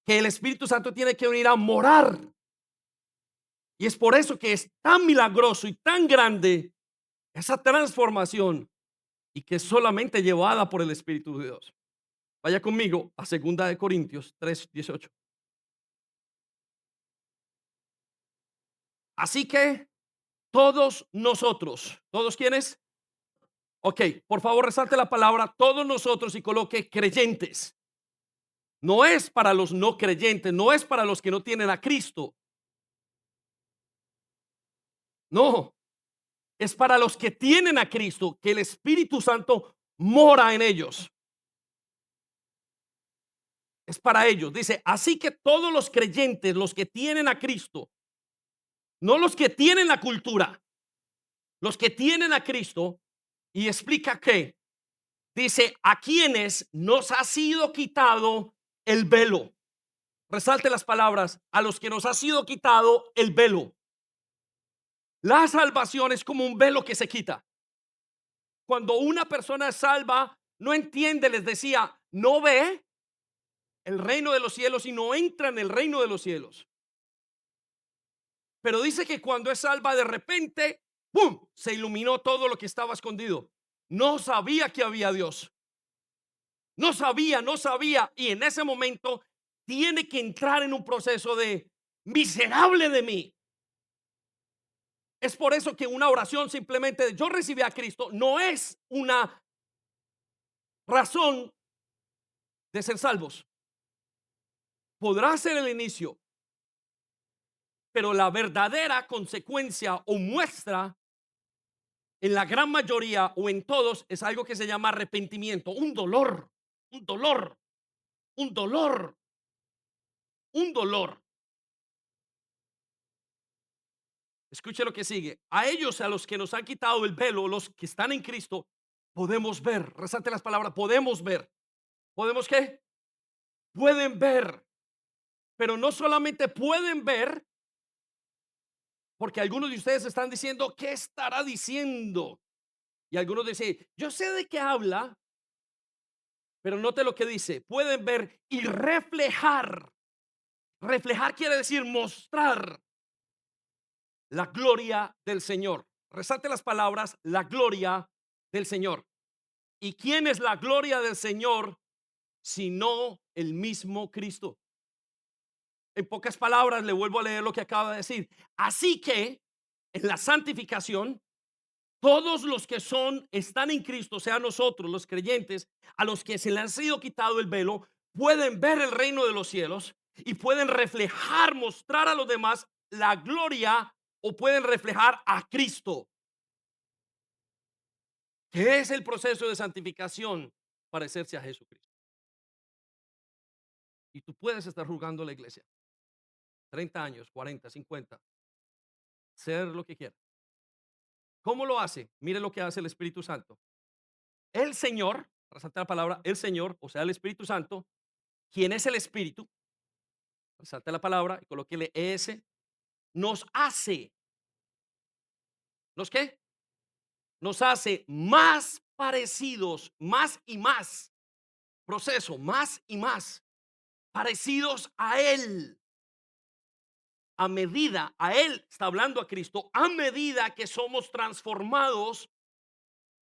que el Espíritu Santo tiene que venir a morar? Y es por eso que es tan milagroso y tan grande esa transformación y que es solamente llevada por el Espíritu de Dios. Vaya conmigo a 2 Corintios 3:18. Así que todos nosotros, ¿todos quiénes? Ok, por favor resalte la palabra todos nosotros y coloque creyentes. No es para los no creyentes, no es para los que no tienen a Cristo. No, es para los que tienen a Cristo, que el Espíritu Santo mora en ellos. Es para ellos. Dice, así que todos los creyentes, los que tienen a Cristo, no los que tienen la cultura, los que tienen a Cristo, y explica que dice, a quienes nos ha sido quitado el velo. Resalte las palabras, a los que nos ha sido quitado el velo. La salvación es como un velo que se quita. Cuando una persona es salva, no entiende, les decía, no ve el reino de los cielos y no entra en el reino de los cielos. Pero dice que cuando es salva, de repente, ¡pum!, se iluminó todo lo que estaba escondido. No sabía que había Dios. No sabía, no sabía. Y en ese momento tiene que entrar en un proceso de miserable de mí. Es por eso que una oración simplemente de yo recibí a Cristo no es una razón de ser salvos. Podrá ser el inicio, pero la verdadera consecuencia o muestra en la gran mayoría o en todos es algo que se llama arrepentimiento, un dolor, un dolor, un dolor, un dolor. Escuche lo que sigue. A ellos, a los que nos han quitado el velo, los que están en Cristo, podemos ver. Resalte las palabras, podemos ver. ¿Podemos qué? Pueden ver. Pero no solamente pueden ver, porque algunos de ustedes están diciendo, ¿qué estará diciendo? Y algunos dicen, yo sé de qué habla, pero note lo que dice. Pueden ver y reflejar. Reflejar quiere decir mostrar la gloria del Señor. Resalte las palabras, la gloria del Señor. ¿Y quién es la gloria del Señor sino el mismo Cristo? En pocas palabras, le vuelvo a leer lo que acaba de decir. Así que en la santificación, todos los que están en Cristo, sea nosotros los creyentes, a los que se les ha sido quitado el velo, pueden ver el reino de los cielos y pueden reflejar, mostrar a los demás la gloria o pueden reflejar a Cristo. ¿Qué es el proceso de santificación? Parecerse a Jesucristo. Y tú puedes estar jugando a la iglesia 30 años, 40, 50, ser lo que quieras. ¿Cómo lo hace? Mire lo que hace el Espíritu Santo. El Señor, resalta la palabra, el Señor, o sea, el Espíritu Santo, quien es el Espíritu, resalta la palabra y colóquele ES, nos hace, ¿nos qué? Nos hace más parecidos, más y más, proceso, más y más parecidos a Él. A medida, a Él está hablando a Cristo, a medida que somos transformados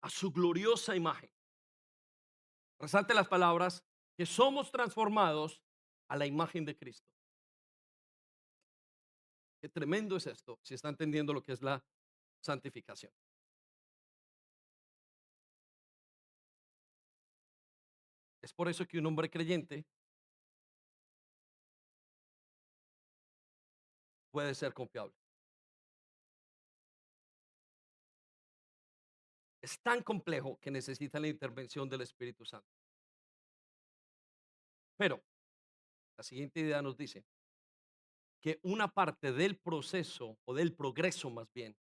a su gloriosa imagen. Resalte las palabras que somos transformados a la imagen de Cristo. Qué tremendo es esto, si está entendiendo lo que es la santificación. Es por eso que un hombre creyente puede ser confiable. Es tan complejo que necesita la intervención del Espíritu Santo. Pero la siguiente idea nos dice que una parte del proceso o del progreso más bien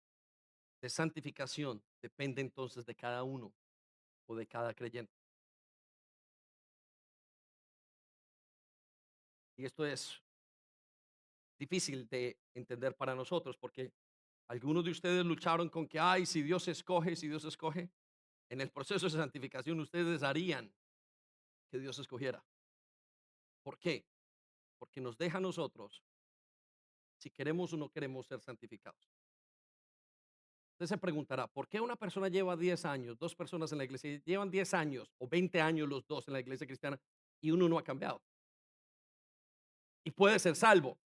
de santificación depende entonces de cada uno o de cada creyente. Y esto es difícil de entender para nosotros porque algunos de ustedes lucharon con que, ay, si Dios escoge, si Dios escoge, en el proceso de santificación ustedes harían que Dios escogiera. ¿Por qué? Porque nos deja a nosotros si queremos o no queremos ser santificados. Usted se preguntará, ¿por qué una persona lleva 10 años, dos personas en la iglesia llevan 10 años o 20 años los dos en la iglesia cristiana y uno no ha cambiado? Y puede ser salvo.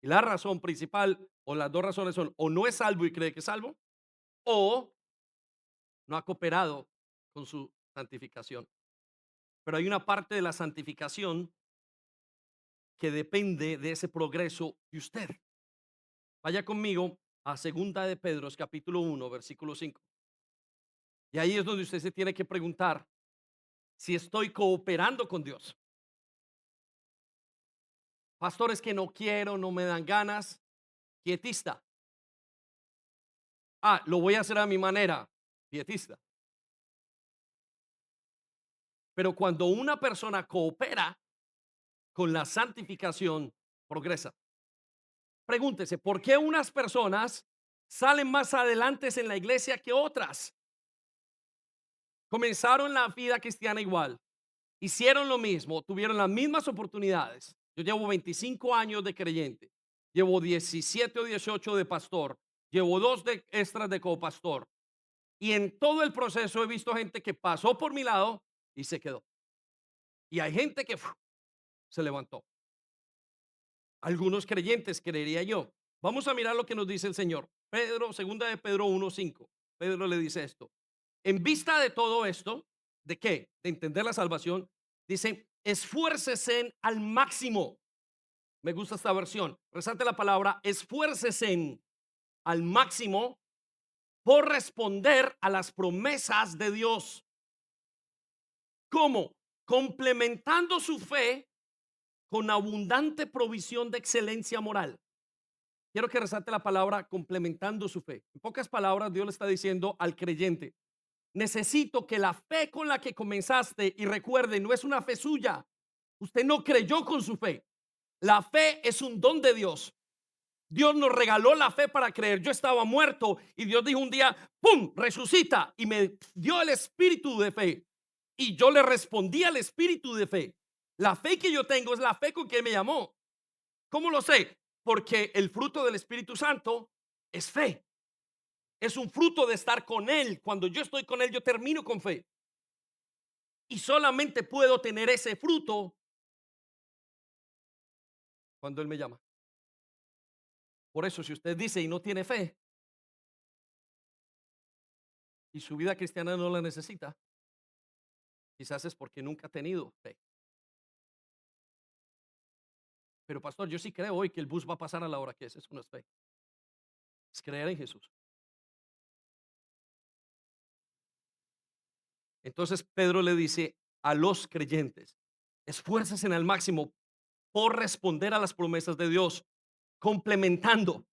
Y la razón principal o las dos razones son o no es salvo y cree que es salvo o no ha cooperado con su santificación. Pero hay una parte de la santificación que depende de ese progreso de usted. Vaya conmigo a Segunda de Pedro, capítulo 1, versículo 5. Y ahí es donde usted se tiene que preguntar si estoy cooperando con Dios. Pastores que no quiero, no me dan ganas, pietista. Ah, lo voy a hacer a mi manera, pietista. Pero cuando una persona coopera con la santificación, progresa. Pregúntese, ¿por qué unas personas salen más adelante en la iglesia que otras? Comenzaron la vida cristiana igual, hicieron lo mismo, tuvieron las mismas oportunidades. Yo llevo 25 años de creyente, llevo 17 o 18 de pastor, llevo 2 de extras de copastor. Y en todo el proceso he visto gente que pasó por mi lado y se quedó. Y hay gente que se levantó. Algunos creyentes, creería yo. Vamos a mirar lo que nos dice el Señor. Pedro, segunda de Pedro 1:5. Pedro le dice esto. En vista de todo esto, ¿de qué? De entender la salvación, dice, esfuércese al máximo. Me gusta esta versión. Resalte la palabra, esfuércese al máximo por responder a las promesas de Dios. ¿Cómo? Complementando su fe con abundante provisión de excelencia moral. Quiero que resalte la palabra complementando su fe. En pocas palabras, Dios le está diciendo al creyente, necesito que la fe con la que comenzaste, y recuerde, no es una fe suya. Usted no creyó con su fe. La fe es un don de Dios. Dios nos regaló la fe para creer. Yo estaba muerto y Dios dijo un día, ¡pum!, resucita y me dio el espíritu de fe. Y yo le respondí al espíritu de fe. La fe que yo tengo es la fe con que me llamó. ¿Cómo lo sé? Porque el fruto del Espíritu Santo es fe. Es un fruto de estar con Él. Cuando yo estoy con Él, yo termino con fe. Y solamente puedo tener ese fruto cuando Él me llama. Por eso, si usted dice y no tiene fe y su vida cristiana no la necesita, quizás es porque nunca ha tenido fe. Pero pastor, yo sí creo hoy que el bus va a pasar a la hora que es. Eso no es fe. Es creer en Jesús. Entonces Pedro le dice a los creyentes, esfuércense al máximo por responder a las promesas de Dios, complementando.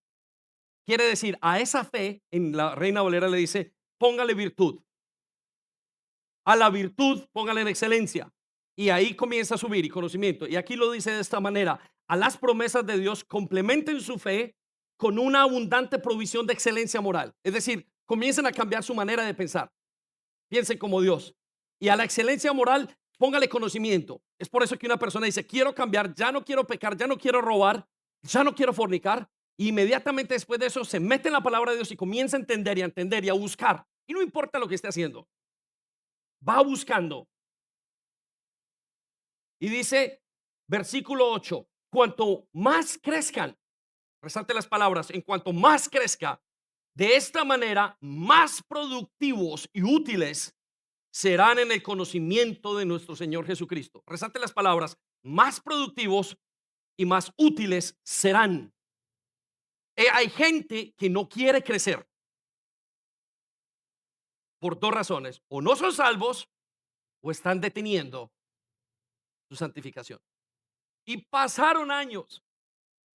Quiere decir, a esa fe, en la Reina Valera le dice, póngale virtud. A la virtud, póngale en excelencia. Y ahí comienza a subir y conocimiento. Y aquí lo dice de esta manera, a las promesas de Dios complementen su fe con una abundante provisión de excelencia moral. Es decir, comiencen a cambiar su manera de pensar. Piensen como Dios. Y a la excelencia moral, póngale conocimiento. Es por eso que una persona dice, quiero cambiar, ya no quiero pecar, ya no quiero robar, ya no quiero fornicar. Y inmediatamente después de eso se mete en la palabra de Dios y comienza a entender y a buscar. Y no importa lo que esté haciendo, va buscando. Y dice, versículo 8, cuanto más crezcan, resalte las palabras, en cuanto más crezca, de esta manera, más productivos y útiles serán en el conocimiento de nuestro Señor Jesucristo. Resalte las palabras, más productivos y más útiles serán. Hay gente que no quiere crecer por dos razones, o no son salvos o están deteniendo su santificación. Y pasaron años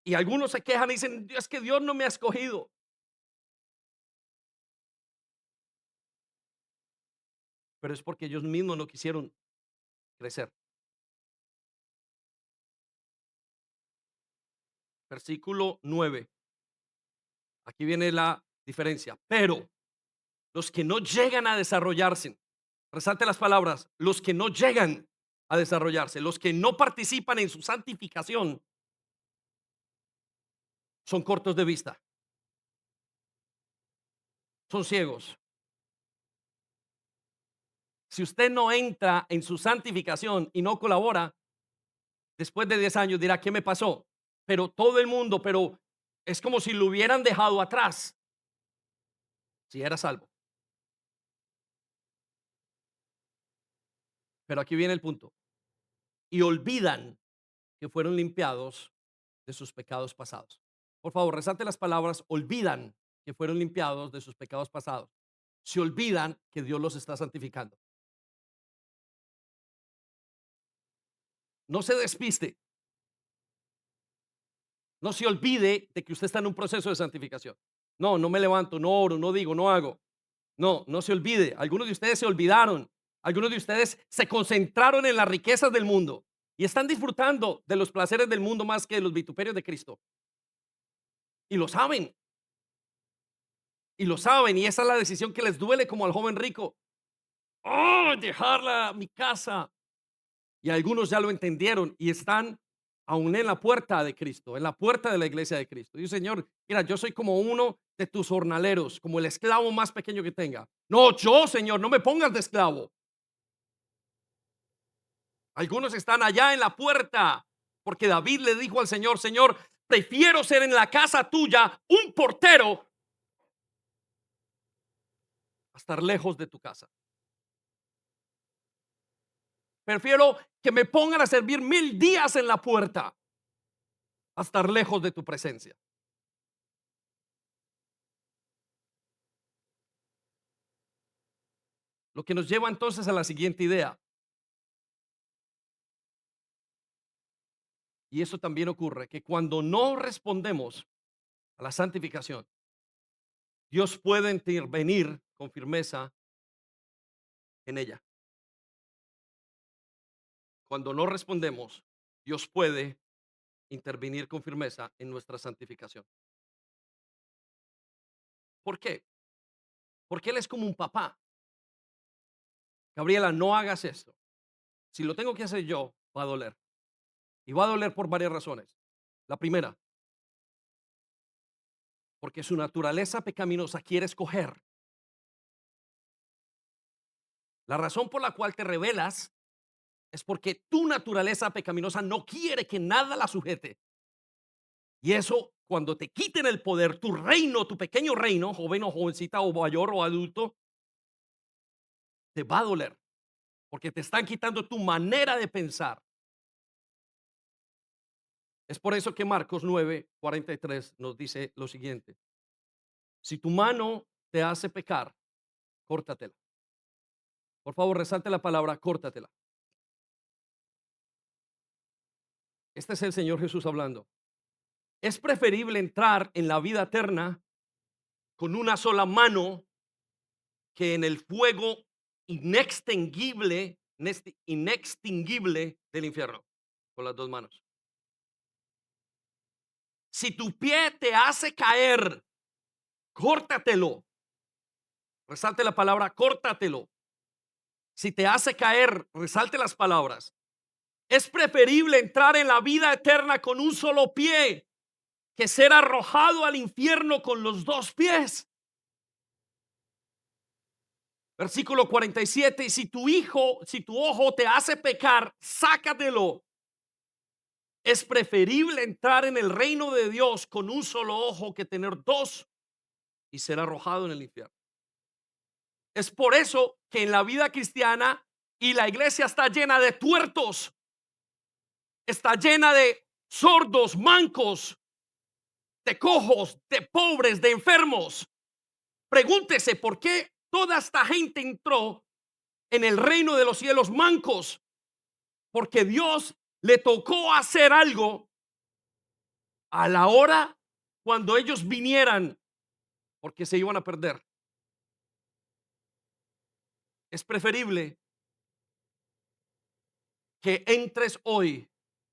y algunos se quejan y dicen, es que Dios no me ha escogido. Pero es porque ellos mismos no quisieron crecer. Versículo 9. Aquí viene la diferencia. Pero los que no llegan a desarrollarse, resalte las palabras, los que no llegan a desarrollarse, los que no participan en su santificación, son cortos de vista, son ciegos. Si usted no entra en su santificación y no colabora, después de 10 años dirá, ¿qué me pasó? Pero todo el mundo, pero es como si lo hubieran dejado atrás si era salvo. Pero aquí viene el punto. Y olvidan que fueron limpiados de sus pecados pasados. Por favor, resalte las palabras, olvidan que fueron limpiados de sus pecados pasados. Se olvidan que Dios los está santificando. No se despiste, no se olvide de que usted está en un proceso de santificación. No, no me levanto, no oro, no digo, no hago. No, no se olvide. Algunos de ustedes se olvidaron. Algunos de ustedes se concentraron en las riquezas del mundo y están disfrutando de los placeres del mundo más que de los vituperios de Cristo. Y lo saben, y lo saben, y esa es la decisión que les duele como al joven rico. Oh, dejarla mi casa. Y algunos ya lo entendieron y están aún en la puerta de Cristo, en la puerta de la iglesia de Cristo. Y Señor, mira, yo soy como uno de tus jornaleros, como el esclavo más pequeño que tenga. No, yo, Señor, no me pongas de esclavo. Algunos están allá en la puerta, porque David le dijo al Señor, Señor, prefiero ser en la casa tuya un portero a estar lejos de tu casa. Prefiero que me pongan a servir 1000 días en la puerta a estar lejos de tu presencia. Lo que nos lleva entonces a la siguiente idea. Y eso también ocurre, que cuando no respondemos a la santificación, Dios puede intervenir con firmeza en ella. Cuando no respondemos, Dios puede intervenir con firmeza en nuestra santificación. ¿Por qué? Porque Él es como un papá. Gabriela, no hagas esto. Si lo tengo que hacer yo, va a doler. Y va a doler por varias razones. La primera, porque su naturaleza pecaminosa quiere escoger. La razón por la cual te rebelas es porque tu naturaleza pecaminosa no quiere que nada la sujete. Y eso, cuando te quiten el poder, tu reino, tu pequeño reino, joven o jovencita o mayor o adulto, te va a doler. Porque te están quitando tu manera de pensar. Es por eso que Marcos 9:43 nos dice lo siguiente. Si tu mano te hace pecar, córtatela. Por favor, resalte la palabra, córtatela. Este es el Señor Jesús hablando. Es preferible entrar en la vida eterna con una sola mano que en el fuego inextinguible del infierno, con las dos manos. Si tu pie te hace caer, córtatelo. Resalte la palabra, córtatelo. Si te hace caer, resalte las palabras. Es preferible entrar en la vida eterna con un solo pie que ser arrojado al infierno con los dos pies. Versículo 47. Y si tu ojo te hace pecar, sácatelo. Es preferible entrar en el reino de Dios con un solo ojo que tener dos y ser arrojado en el infierno. Es por eso que en la vida cristiana y la iglesia está llena de tuertos, está llena de sordos, mancos, de cojos, de pobres, de enfermos. Pregúntese por qué toda esta gente entró en el reino de los cielos mancos, porque Dios le tocó hacer algo a la hora cuando ellos vinieran, porque se iban a perder. Es preferible que entres hoy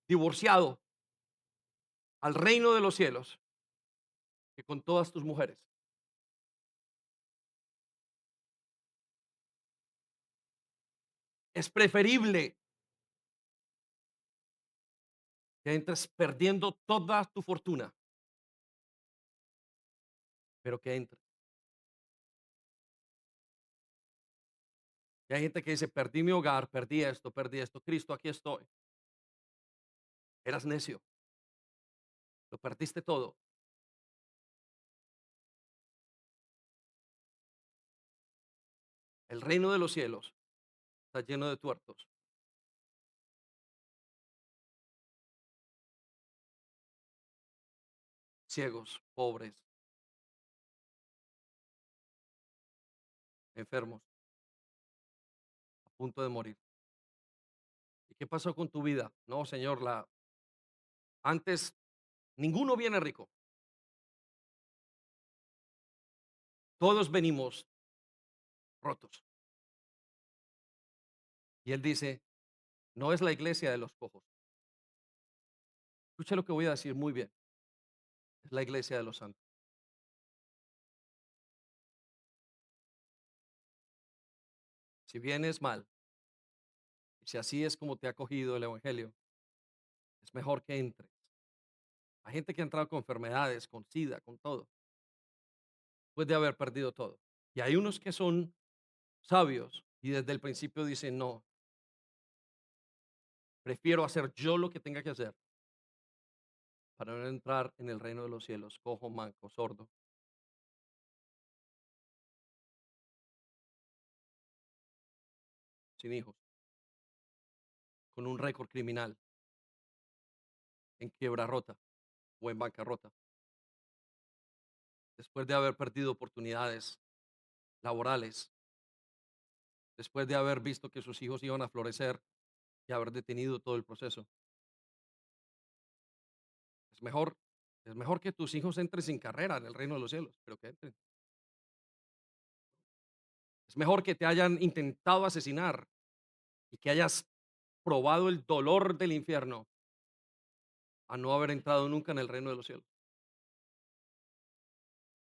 divorciado al reino de los cielos que con todas tus mujeres. Es preferible que entres perdiendo toda tu fortuna, pero que entres. Y hay gente que dice, perdí mi hogar, perdí esto, perdí esto. Cristo, aquí estoy. Eras necio, lo perdiste todo. El reino de los cielos está lleno de tuertos, ciegos, pobres, enfermos, a punto de morir. ¿Y qué pasó con tu vida? No, Señor, antes ninguno viene rico. Todos venimos rotos. Y Él dice, no es la iglesia de los cojos. Escucha lo que voy a decir muy bien. Es la iglesia de los santos. Si vienes mal, y si así es como te ha cogido el evangelio, es mejor que entres. Hay gente que ha entrado con enfermedades, con sida, con todo, después de haber perdido todo. Y hay unos que son sabios y desde el principio dicen, no, prefiero hacer yo lo que tenga que hacer para no entrar en el reino de los cielos, cojo, manco, sordo, sin hijos, con un récord criminal, en quiebra rota o en bancarrota, después de haber perdido oportunidades laborales, después de haber visto que sus hijos iban a florecer y haber detenido todo el proceso. Es mejor, es mejor que tus hijos entren sin carrera en el reino de los cielos, pero que entren. Es mejor que te hayan intentado asesinar y que hayas probado el dolor del infierno a no haber entrado nunca en el reino de los cielos.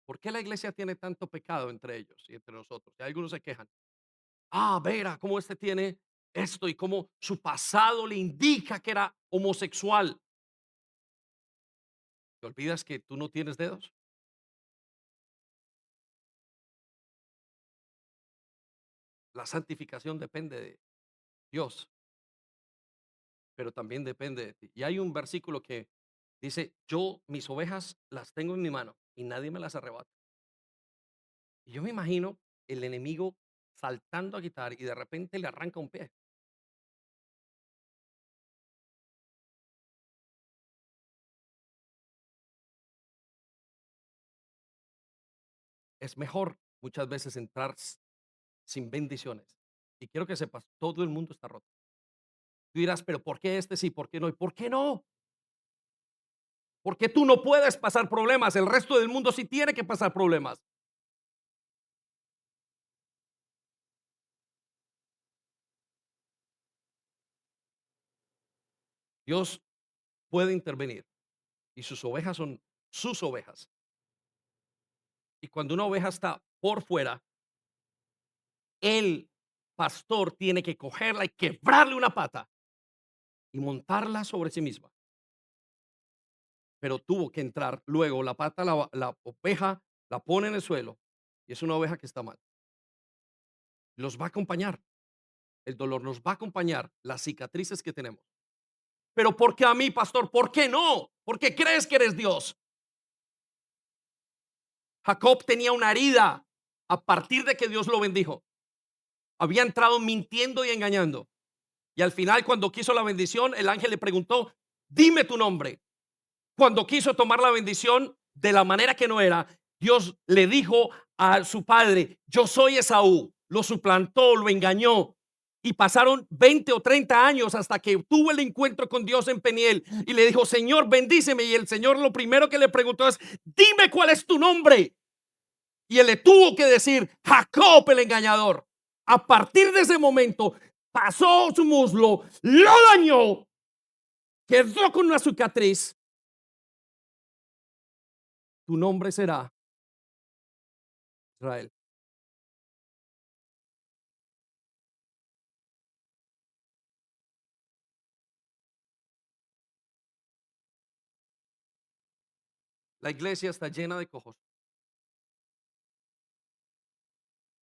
¿Por qué la iglesia tiene tanto pecado entre ellos y entre nosotros? Y algunos se quejan. Ah, Vera, cómo este tiene esto y cómo su pasado le indica que era homosexual. ¿Te olvidas que tú no tienes dedos? La santificación depende de Dios, pero también depende de ti. Y hay un versículo que dice, yo mis ovejas las tengo en mi mano y nadie me las arrebata. Y yo me imagino el enemigo saltando a quitar y de repente le arranca un pie. Es mejor muchas veces entrar sin bendiciones. Y quiero que sepas, todo el mundo está roto. Tú dirás, pero ¿por qué este sí? ¿Por qué no? ¿Y por qué no? Porque tú no puedes pasar problemas, el resto del mundo sí tiene que pasar problemas. Dios puede intervenir y sus ovejas son sus ovejas. Y cuando una oveja está por fuera, el pastor tiene que cogerla y quebrarle una pata y montarla sobre sí misma. Pero tuvo que entrar luego la pata, la oveja la pone en el suelo y es una oveja que está mal. Los va a acompañar, el dolor nos va a acompañar, las cicatrices que tenemos. Pero ¿por qué a mí, pastor? ¿Por qué no? Porque crees que eres Dios. Jacob tenía una herida a partir de que Dios lo bendijo. Había entrado mintiendo y engañando. Y al final, cuando quiso la bendición, el ángel le preguntó, dime tu nombre. Cuando quiso tomar la bendición de la manera que no era, Dios le dijo a su padre, yo soy Esaú. Lo suplantó, lo engañó. Y pasaron 20 o 30 años hasta que tuvo el encuentro con Dios en Peniel y le dijo, Señor, bendíceme. Y el Señor lo primero que le preguntó es, dime cuál es tu nombre. Y él le tuvo que decir, Jacob el engañador. A partir de ese momento, pasó su muslo, lo dañó, quedó con una cicatriz. Tu nombre será Israel. La iglesia está llena de cojos,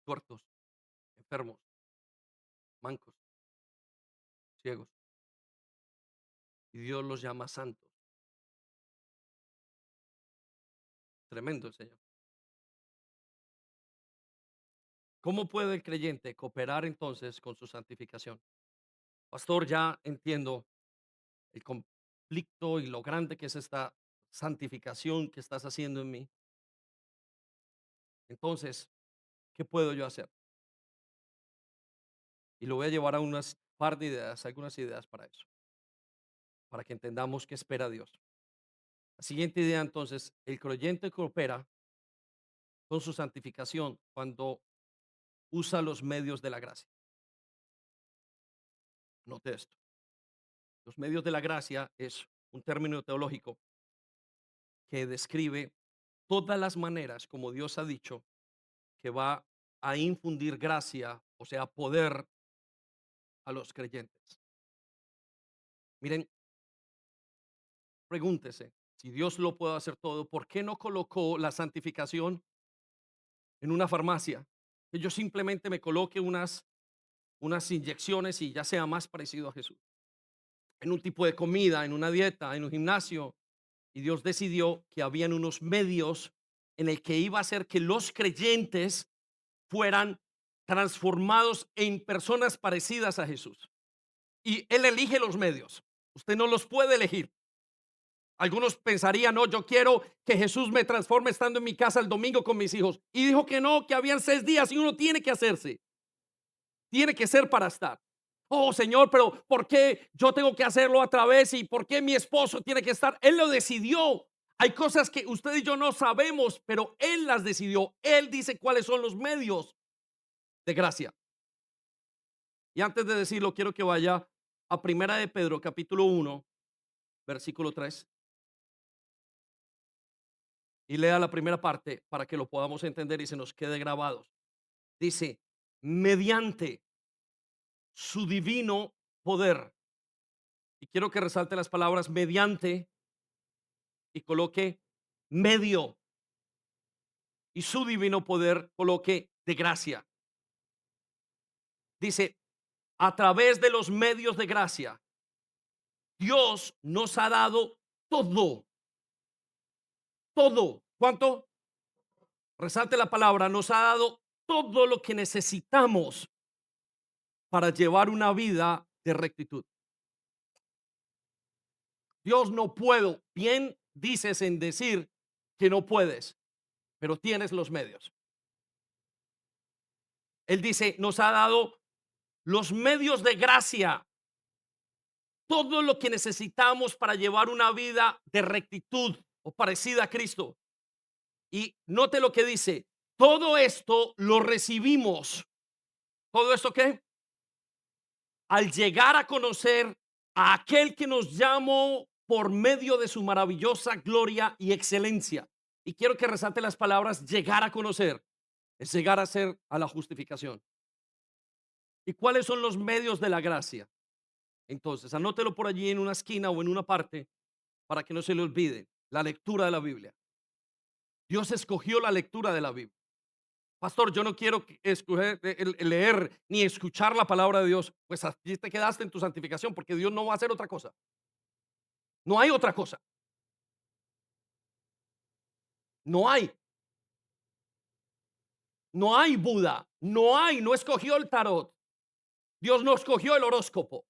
tuertos, enfermos, mancos, ciegos. Y Dios los llama santos. Tremendo el Señor. ¿Cómo puede el creyente cooperar entonces con su santificación? Pastor, ya entiendo el conflicto y lo grande que es esta santificación que estás haciendo en mí. Entonces, ¿qué puedo yo hacer? Y lo voy a llevar a unas par de ideas, algunas ideas para eso, para que entendamos qué espera Dios. La siguiente idea entonces, el creyente coopera con su santificación cuando usa los medios de la gracia. Note esto. Los medios de la gracia es un término teológico que describe todas las maneras como Dios ha dicho que va a infundir gracia, o sea, poder a los creyentes. Miren, pregúntese, si Dios lo puede hacer todo, ¿por qué no colocó la santificación en una farmacia? Que yo simplemente me coloque unas inyecciones y ya sea más parecido a Jesús. En un tipo de comida, en una dieta, en un gimnasio. Y Dios decidió que habían unos medios en el que iba a hacer que los creyentes fueran transformados en personas parecidas a Jesús. Y Él elige los medios. Usted no los puede elegir. Algunos pensarían, no, yo quiero que Jesús me transforme estando en mi casa el domingo con mis hijos. Y dijo que no, que habían 6 días y uno tiene que hacerse. Tiene que ser para estar. Oh Señor, pero ¿por qué yo tengo que hacerlo a través y por qué mi esposo tiene que estar? Él lo decidió. Hay cosas que usted y yo no sabemos, pero Él las decidió. Él dice cuáles son los medios de gracia. Y antes de decirlo, quiero que vaya a Primera de Pedro, capítulo 1, versículo 3, y lea la primera parte para que lo podamos entender y se nos quede grabados. Dice, mediante su divino poder. Y quiero que resalte las palabras mediante y coloque medio, y su divino poder coloque de gracia. Dice, a través de los medios de gracia, Dios nos ha dado todo, todo. ¿Cuánto? Resalte la palabra, nos ha dado todo lo que necesitamos para llevar una vida de rectitud. Dios, no puedo. Bien dices en decir que no puedes, pero tienes los medios. Él dice, nos ha dado los medios de gracia. todo lo que necesitamos para llevar una vida de rectitud o parecida a Cristo. Y note lo que dice, todo esto lo recibimos. ¿Todo esto qué? Al llegar a conocer a aquel que nos llamó por medio de su maravillosa gloria y excelencia. Y quiero que resalte las palabras llegar a conocer, es llegar a ser a la justificación. ¿Y cuáles son los medios de la gracia? Entonces, anótelo por allí en una esquina o en una parte para que no se le olvide la lectura de la Biblia. Dios escogió la lectura de la Biblia. Pastor, yo no quiero escoger, leer ni escuchar la palabra de Dios. Pues aquí te quedaste en tu santificación porque Dios no va a hacer otra cosa. No hay otra cosa. No hay. No hay Buda. No hay. No escogió el tarot. Dios no escogió el horóscopo.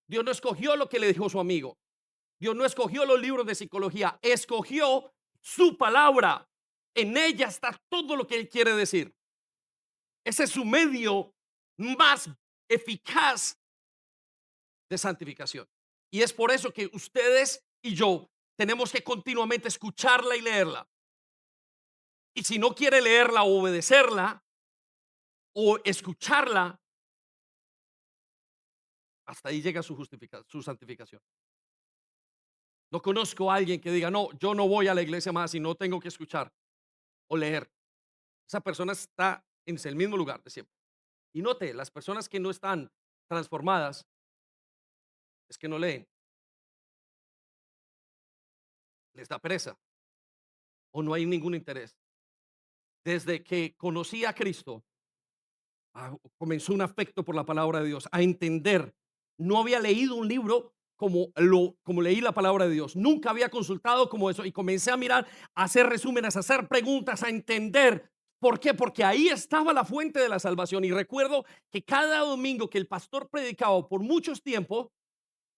Dios no escogió lo que le dijo su amigo. Dios no escogió los libros de psicología. Escogió su palabra. En ella está todo lo que Él quiere decir. Ese es su medio más eficaz de santificación. Y es por eso que ustedes y yo tenemos que continuamente escucharla y leerla. Y si no quiere leerla o obedecerla o escucharla, hasta ahí llega su santificación. No conozco a alguien que diga, no, yo no voy a la iglesia más y no tengo que escuchar o leer. Esa persona está en el mismo lugar de siempre. Y note, las personas que no están transformadas es que no leen, les da pereza o no hay ningún interés. Desde que conocí a Cristo, comenzó un afecto por la palabra de Dios, a entender. No había leído un libro como leí la palabra de Dios. Nunca había consultado como eso y comencé a mirar, a hacer resúmenes, a hacer preguntas, a entender. ¿Por qué? Porque ahí estaba la fuente de la salvación. Y recuerdo que cada domingo que el pastor predicaba por muchos tiempos,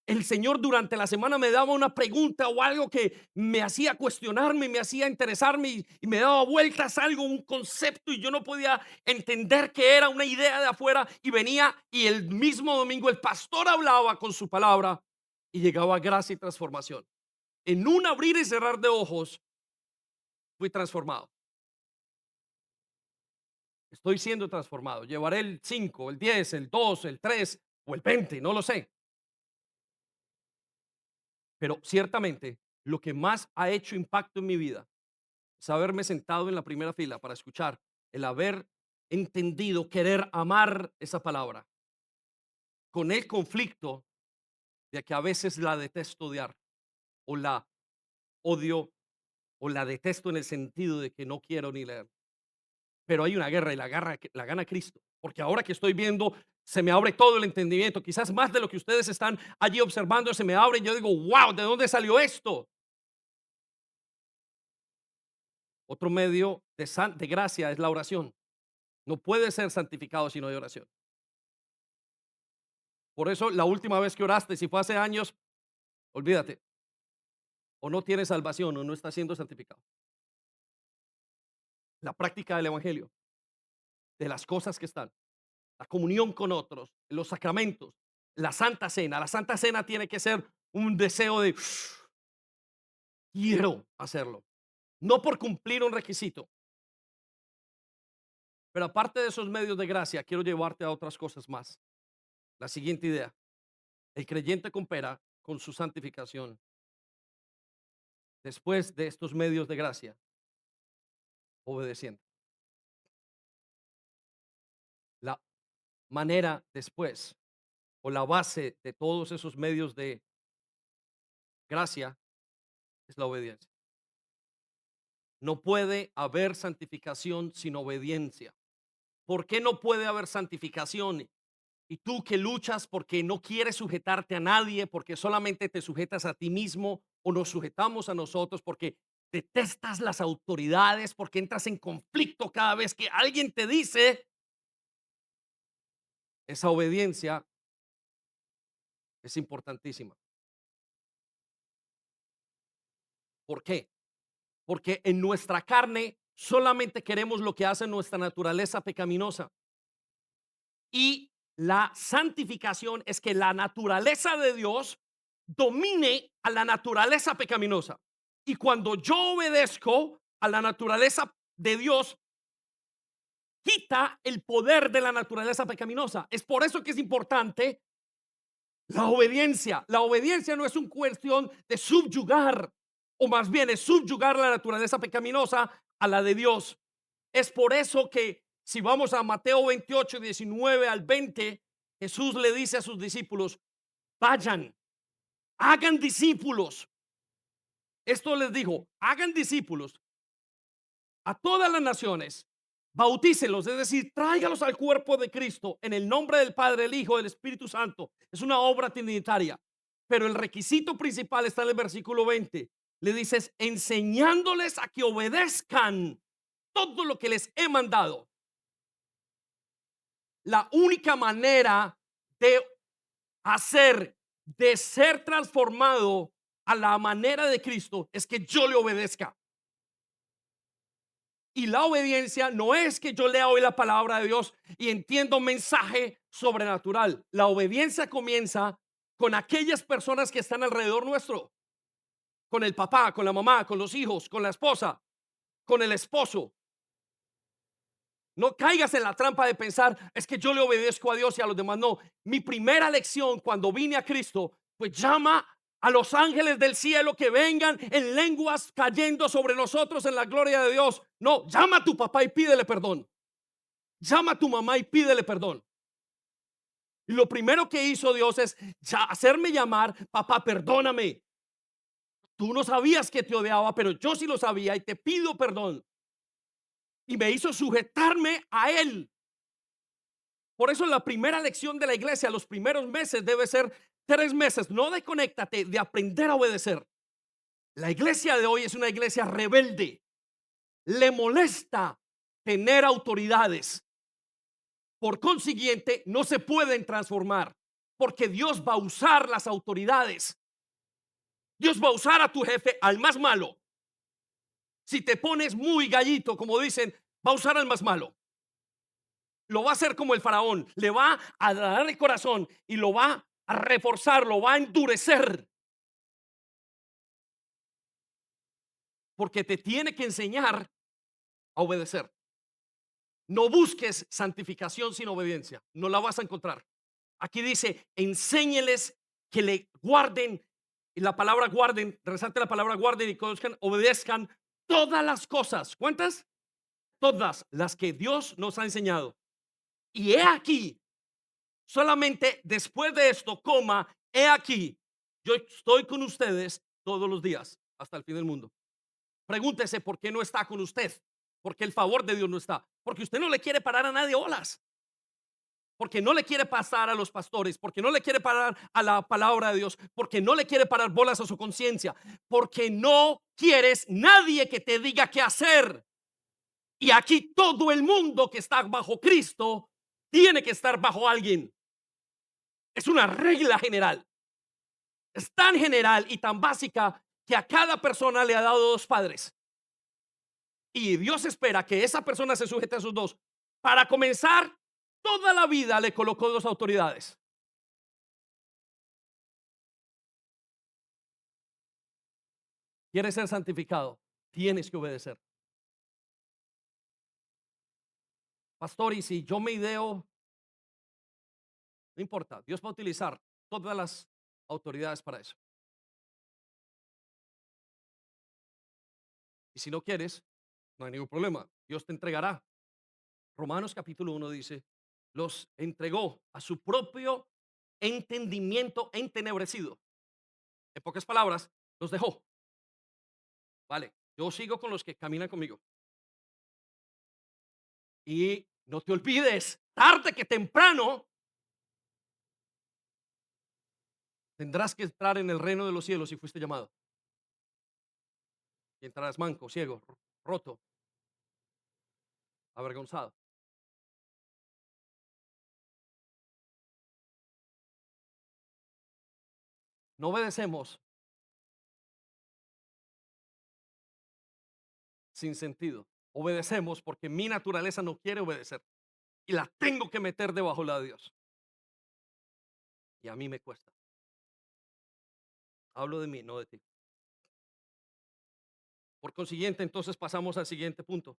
el Señor durante la semana me daba una pregunta o algo que me hacía cuestionarme, me hacía interesarme y me daba vueltas algo, un concepto y yo no podía entender que era una idea de afuera y venía y el mismo domingo el pastor hablaba con su palabra y llegaba a gracia y transformación. En un abrir y cerrar de ojos fui transformado. Estoy siendo transformado. Llevaré el 5, el 10, el 2, el 3 o el 20, no lo sé. Pero ciertamente lo que más ha hecho impacto en mi vida es haberme sentado en la primera fila para escuchar, el haber entendido, querer amar esa palabra, con el conflicto de que a veces la detesto odiar, o la odio, o la detesto en el sentido de que no quiero ni leer. Pero hay una guerra y la gana Cristo, porque ahora que estoy viendo, se me abre todo el entendimiento, quizás más de lo que ustedes están allí observando, se me abre y yo digo, wow, ¿de dónde salió esto? Otro medio de gracia es la oración. No puede ser santificado si no hay oración. Por eso la última vez que oraste, si fue hace años, olvídate. O no tiene salvación o no está siendo santificado. La práctica del evangelio, de las cosas que están, la comunión con otros, los sacramentos, la santa cena. La santa cena tiene que ser un deseo de quiero hacerlo. No por cumplir un requisito. Pero aparte de esos medios de gracia, quiero llevarte a otras cosas más. La siguiente idea. El creyente coopera con su santificación después de estos medios de gracia, obedeciendo. La manera después o la base de todos esos medios de gracia es la obediencia. No puede haber santificación sin obediencia. ¿Por qué no puede haber santificación? Y tú que luchas porque no quieres sujetarte a nadie, porque solamente te sujetas a ti mismo o nos sujetamos a nosotros porque detestas las autoridades, porque entras en conflicto cada vez que alguien te dice, esa obediencia es importantísima. ¿Por qué? Porque en nuestra carne solamente queremos lo que hace nuestra naturaleza pecaminosa. Y la santificación es que la naturaleza de Dios domine a la naturaleza pecaminosa. Y cuando yo obedezco a la naturaleza de Dios, quita el poder de la naturaleza pecaminosa. Es por eso que es importante la obediencia. La obediencia no es una cuestión de subyugar, o más bien es subyugar la naturaleza pecaminosa a la de Dios. Es por eso que si vamos a Mateo 28, 19 al 20, Jesús le dice a sus discípulos, vayan, hagan discípulos. Esto les dijo, hagan discípulos a todas las naciones, bautícelos, es decir, tráigalos al cuerpo de Cristo en el nombre del Padre, el Hijo, del Espíritu Santo. Es una obra trinitaria, pero el requisito principal está en el versículo 20. Le dices, enseñándoles a que obedezcan todo lo que les he mandado. La única manera de hacer, de ser transformado a la manera de Cristo es que yo le obedezca. Y la obediencia no es que yo lea hoy la palabra de Dios y entiendo un mensaje sobrenatural. La obediencia comienza con aquellas personas que están alrededor nuestro, con el papá, con la mamá, con los hijos, con la esposa, con el esposo. No caigas en la trampa de pensar, es que yo le obedezco a Dios y a los demás. No, mi primera lección cuando vine a Cristo, pues llama a los ángeles del cielo que vengan en lenguas cayendo sobre nosotros en la gloria de Dios. No, llama a tu papá y pídele perdón. Llama a tu mamá y pídele perdón. Y lo primero que hizo Dios es hacerme llamar, papá, perdóname. Tú no sabías que te odiaba, pero yo sí lo sabía y te pido perdón. Y me hizo sujetarme a Él. Por eso la primera lección de la iglesia, los primeros meses debe ser 3 meses, no de conéctate, de aprender a obedecer. La iglesia de hoy es una iglesia rebelde. Le molesta tener autoridades. Por consiguiente, no se pueden transformar porque Dios va a usar las autoridades. Dios va a usar a tu jefe, al más malo. Si te pones muy gallito, como dicen, va a usar al más malo. Lo va a hacer como el faraón, le va a dar el corazón y lo va a reforzar, lo va a endurecer, porque te tiene que enseñar a obedecer. No busques santificación sin obediencia, no la vas a encontrar. Aquí dice, enséñeles que le guarden, y la palabra guarden, resalte la palabra guarden y conozcan, obedezcan todas las cosas. ¿Cuántas? Todas las que Dios nos ha enseñado. Y he aquí, solamente después de esto, coma, he aquí, yo estoy con ustedes todos los días hasta el fin del mundo. Pregúntese por qué no está con usted, porque el favor de Dios no está, porque usted no le quiere parar a nadie olas, porque no le quiere pasar a los pastores, porque no le quiere parar a la palabra de Dios, porque no le quiere parar bolas a su conciencia, porque no quieres nadie que te diga qué hacer. Y aquí todo el mundo que está bajo Cristo tiene que estar bajo alguien. Es una regla general. Es tan general y tan básica que a cada persona le ha dado dos padres. Y Dios espera que esa persona se sujete a sus dos. Para comenzar, toda la vida le colocó dos autoridades. ¿Quieres ser santificado? Tienes que obedecer. Pastor, y si yo me ideo, no importa, Dios va a utilizar todas las autoridades para eso. Y si no quieres, no hay ningún problema. Dios te entregará. Romanos capítulo 1 dice, los entregó a su propio entendimiento entenebrecido. En pocas palabras, los dejó. Vale, yo sigo con los que caminan conmigo. Y no te olvides, tarde que temprano tendrás que entrar en el reino de los cielos si fuiste llamado. Y entrarás manco, ciego, roto, avergonzado. No obedecemos sin sentido. Obedecemos porque mi naturaleza no quiere obedecer. Y la tengo que meter debajo de la de Dios. Y a mí me cuesta. Hablo de mí, no de ti. Por consiguiente, entonces pasamos al siguiente punto,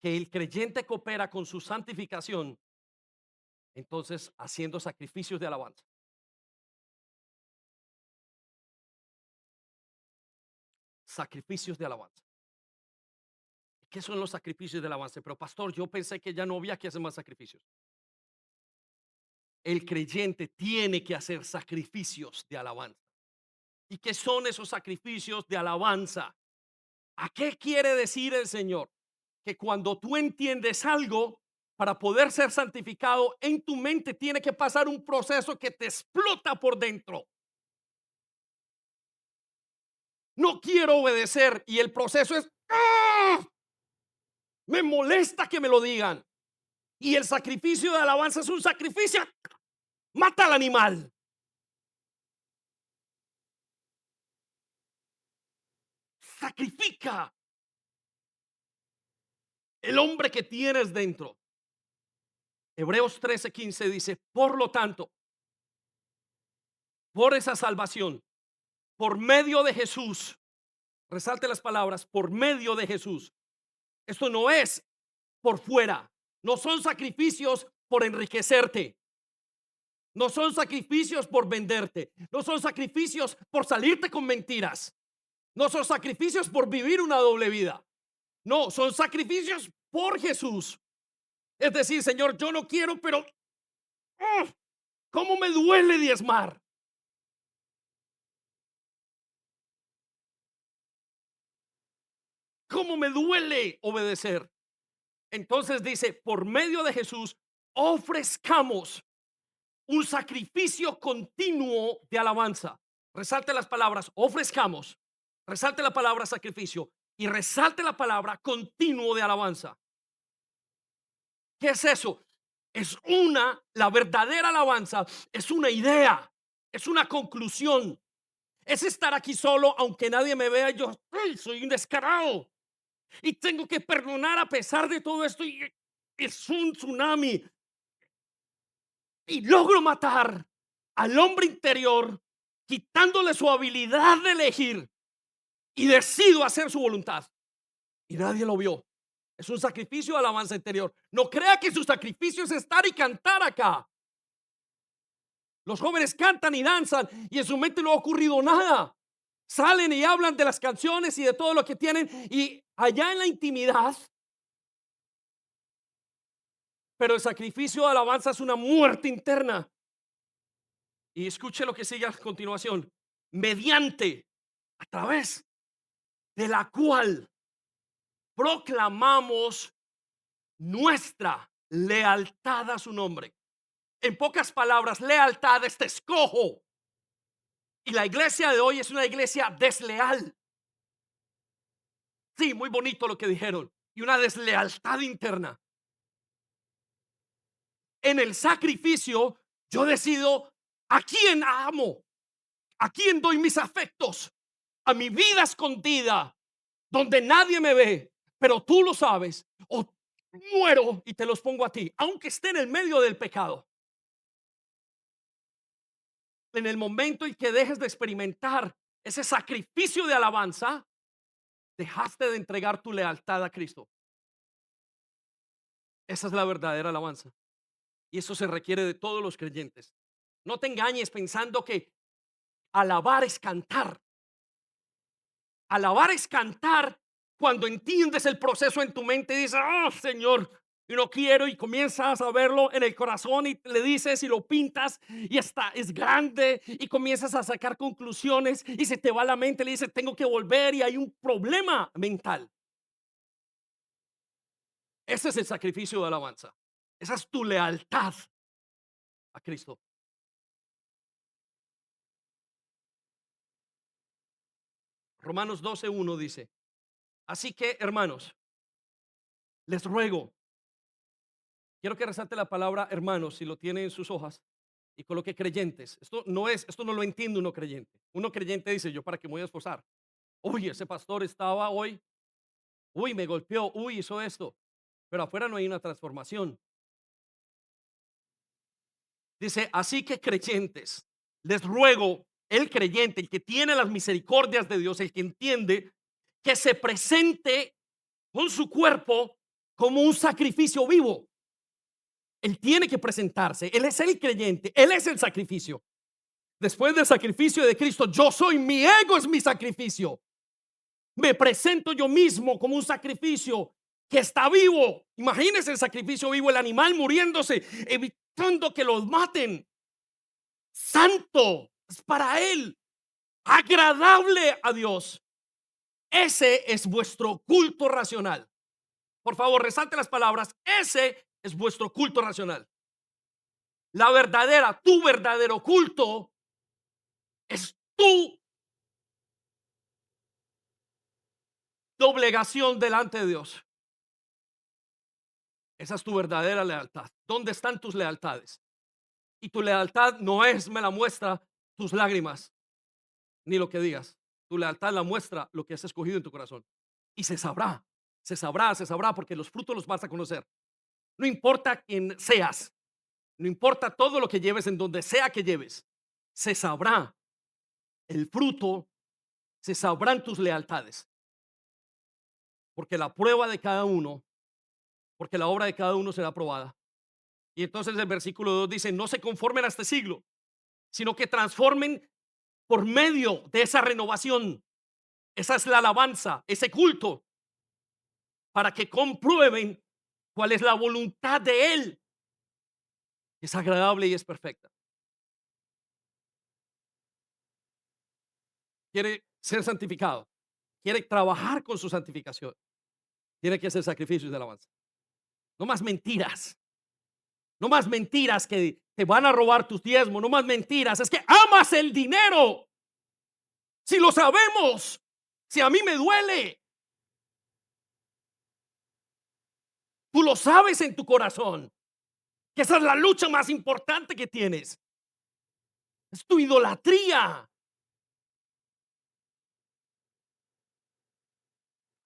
que el creyente coopera con su santificación, entonces haciendo sacrificios de alabanza. Sacrificios de alabanza. ¿Qué son los sacrificios de alabanza? Pero pastor, yo pensé que ya no había que hacer más sacrificios. El creyente tiene que hacer sacrificios de alabanza. ¿Y qué son esos sacrificios de alabanza? ¿A qué quiere decir el Señor? Que cuando tú entiendes algo, para poder ser santificado, en tu mente tiene que pasar un proceso que te explota por dentro. No quiero obedecer y el proceso es, ¡ah! Me molesta que me lo digan. Y el sacrificio de alabanza es un sacrificio. Mata al animal. Sacrifica el hombre que tienes dentro. Hebreos 13:15 dice, por lo tanto, por esa salvación, por medio de Jesús, resalte las palabras, por medio de Jesús. Esto no es por fuera, no son sacrificios por enriquecerte, no son sacrificios por venderte, no son sacrificios por salirte con mentiras, no son sacrificios por vivir una doble vida, no, son sacrificios por Jesús. Es decir, Señor, yo no quiero, pero ¿cómo me duele diezmar? ¿Cómo me duele obedecer? Entonces dice, por medio de Jesús, ofrezcamos un sacrificio continuo de alabanza. Resalte las palabras, ofrezcamos, resalte la palabra sacrificio y resalte la palabra continuo de alabanza. ¿Qué es eso? La verdadera alabanza es una idea, es una conclusión, es estar aquí solo aunque nadie me vea. Yo ¡ay! Soy un descarado y tengo que perdonar a pesar de todo esto y es un tsunami y logro matar al hombre interior quitándole su habilidad de elegir y decido hacer su voluntad y nadie lo vio. Es un sacrificio de alabanza interior. No crea que su sacrificio es estar y cantar acá. Los jóvenes cantan y danzan y en su mente no ha ocurrido nada. Salen y hablan de las canciones y de todo lo que tienen y allá en la intimidad. Pero el sacrificio de alabanza es una muerte interna. Y escuche lo que sigue a continuación. Mediante, a través de la cual proclamamos nuestra lealtad a su nombre. En pocas palabras, lealtad es te escojo. Y la iglesia de hoy es una iglesia desleal. Sí, muy bonito lo que dijeron. Y una deslealtad interna. En el sacrificio, yo decido a quién amo, a quién doy mis afectos, a mi vida escondida, donde nadie me ve, pero tú lo sabes, o muero y te los pongo a ti, aunque esté en el medio del pecado. En el momento en que dejes de experimentar ese sacrificio de alabanza, dejaste de entregar tu lealtad a Cristo. Esa es la verdadera alabanza. Y eso se requiere de todos los creyentes. No te engañes pensando que alabar es cantar. Alabar es cantar cuando entiendes el proceso en tu mente y dices, oh Señor, y no quiero, y comienzas a verlo en el corazón y le dices y lo pintas y está, es grande y comienzas a sacar conclusiones y se te va la mente, le dices, tengo que volver y hay un problema mental. Ese es el sacrificio de alabanza. Esa es tu lealtad a Cristo. Romanos 12:1 dice, así que hermanos, les ruego. Quiero que resalte la palabra hermanos si lo tiene en sus hojas y coloque creyentes. Esto no lo entiende uno creyente. Uno creyente dice, yo para qué me voy a esforzar. Uy, ese pastor estaba hoy, uy, me golpeó, uy, hizo esto. Pero afuera no hay una transformación. Dice, así que creyentes, les ruego el creyente, el que tiene las misericordias de Dios, el que entiende que se presente con su cuerpo como un sacrificio vivo. Él tiene que presentarse. Él es el creyente. Él es el sacrificio. Después del sacrificio de Cristo, yo soy, mi ego es mi sacrificio. Me presento yo mismo como un sacrificio que está vivo. Imagínense el sacrificio vivo, el animal muriéndose, evitando que los maten. Santo, es para él, agradable a Dios. Ese es vuestro culto racional. Por favor, resalte las palabras. Ese es vuestro culto racional. La verdadera, tu verdadero culto es tu doblegación delante de Dios. Esa es tu verdadera lealtad. ¿Dónde están tus lealtades? Y tu lealtad no es, me la muestra tus lágrimas, ni lo que digas. Tu lealtad la muestra lo que has escogido en tu corazón. Y se sabrá, se sabrá, se sabrá, porque los frutos los vas a conocer. No importa quién seas, no importa todo lo que lleves en donde sea que lleves, se sabrá el fruto, se sabrán tus lealtades. Porque la prueba de cada uno, porque la obra de cada uno será probada. Y entonces el versículo 2 dice, no se conformen a este siglo, sino que transformen por medio de esa renovación. Esa es la alabanza, ese culto, para que comprueben cuál es la voluntad de Él. Es agradable y es perfecta. Quiere ser santificado, quiere trabajar con su santificación, tiene que hacer sacrificios de alabanza. No más mentiras, no más mentiras que te van a robar tus diezmos, no más mentiras. Es que amas el dinero. Si lo sabemos, si a mí me duele, tú lo sabes en tu corazón, que esa es la lucha más importante que tienes. Es tu idolatría.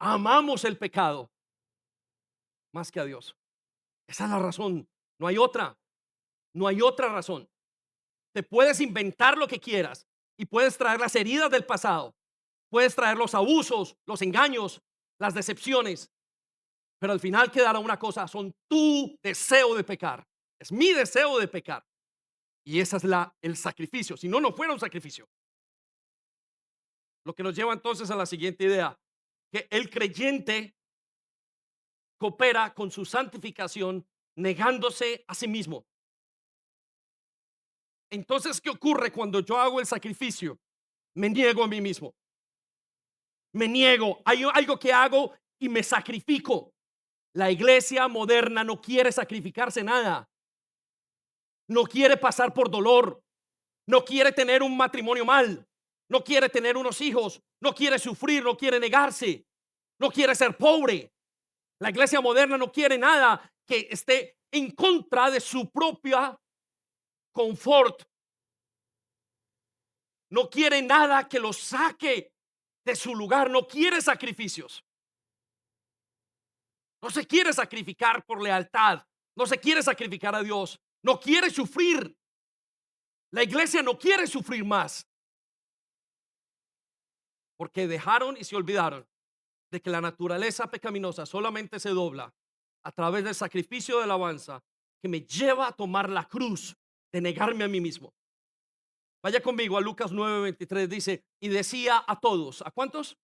Amamos el pecado más que a Dios. Esa es la razón. No hay otra. No hay otra razón. Te puedes inventar lo que quieras y puedes traer las heridas del pasado. Puedes traer los abusos, los engaños, las decepciones. Pero al final quedará una cosa, son tu deseo de pecar. Es mi deseo de pecar. Y esa es el sacrificio. Si no, no fuera un sacrificio. Lo que nos lleva entonces a la siguiente idea, que el creyente coopera con su santificación negándose a sí mismo. Entonces, ¿qué ocurre cuando yo hago el sacrificio? Me niego a mí mismo. Me niego. Hay algo que hago y me sacrifico. La iglesia moderna no quiere sacrificarse nada. No quiere pasar por dolor. No quiere tener un matrimonio mal. No quiere tener unos hijos. No quiere sufrir. No quiere negarse. No quiere ser pobre. La iglesia moderna no quiere nada que esté en contra de su propia confort. No quiere nada que lo saque de su lugar. No quiere sacrificios. No se quiere sacrificar por lealtad. No se quiere sacrificar a Dios. No quiere sufrir. La iglesia no quiere sufrir más. Porque dejaron y se olvidaron de que la naturaleza pecaminosa solamente se dobla a través del sacrificio de alabanza que me lleva a tomar la cruz de negarme a mí mismo. Vaya conmigo a Lucas 9:23, dice, y decía a todos, ¿a cuántos?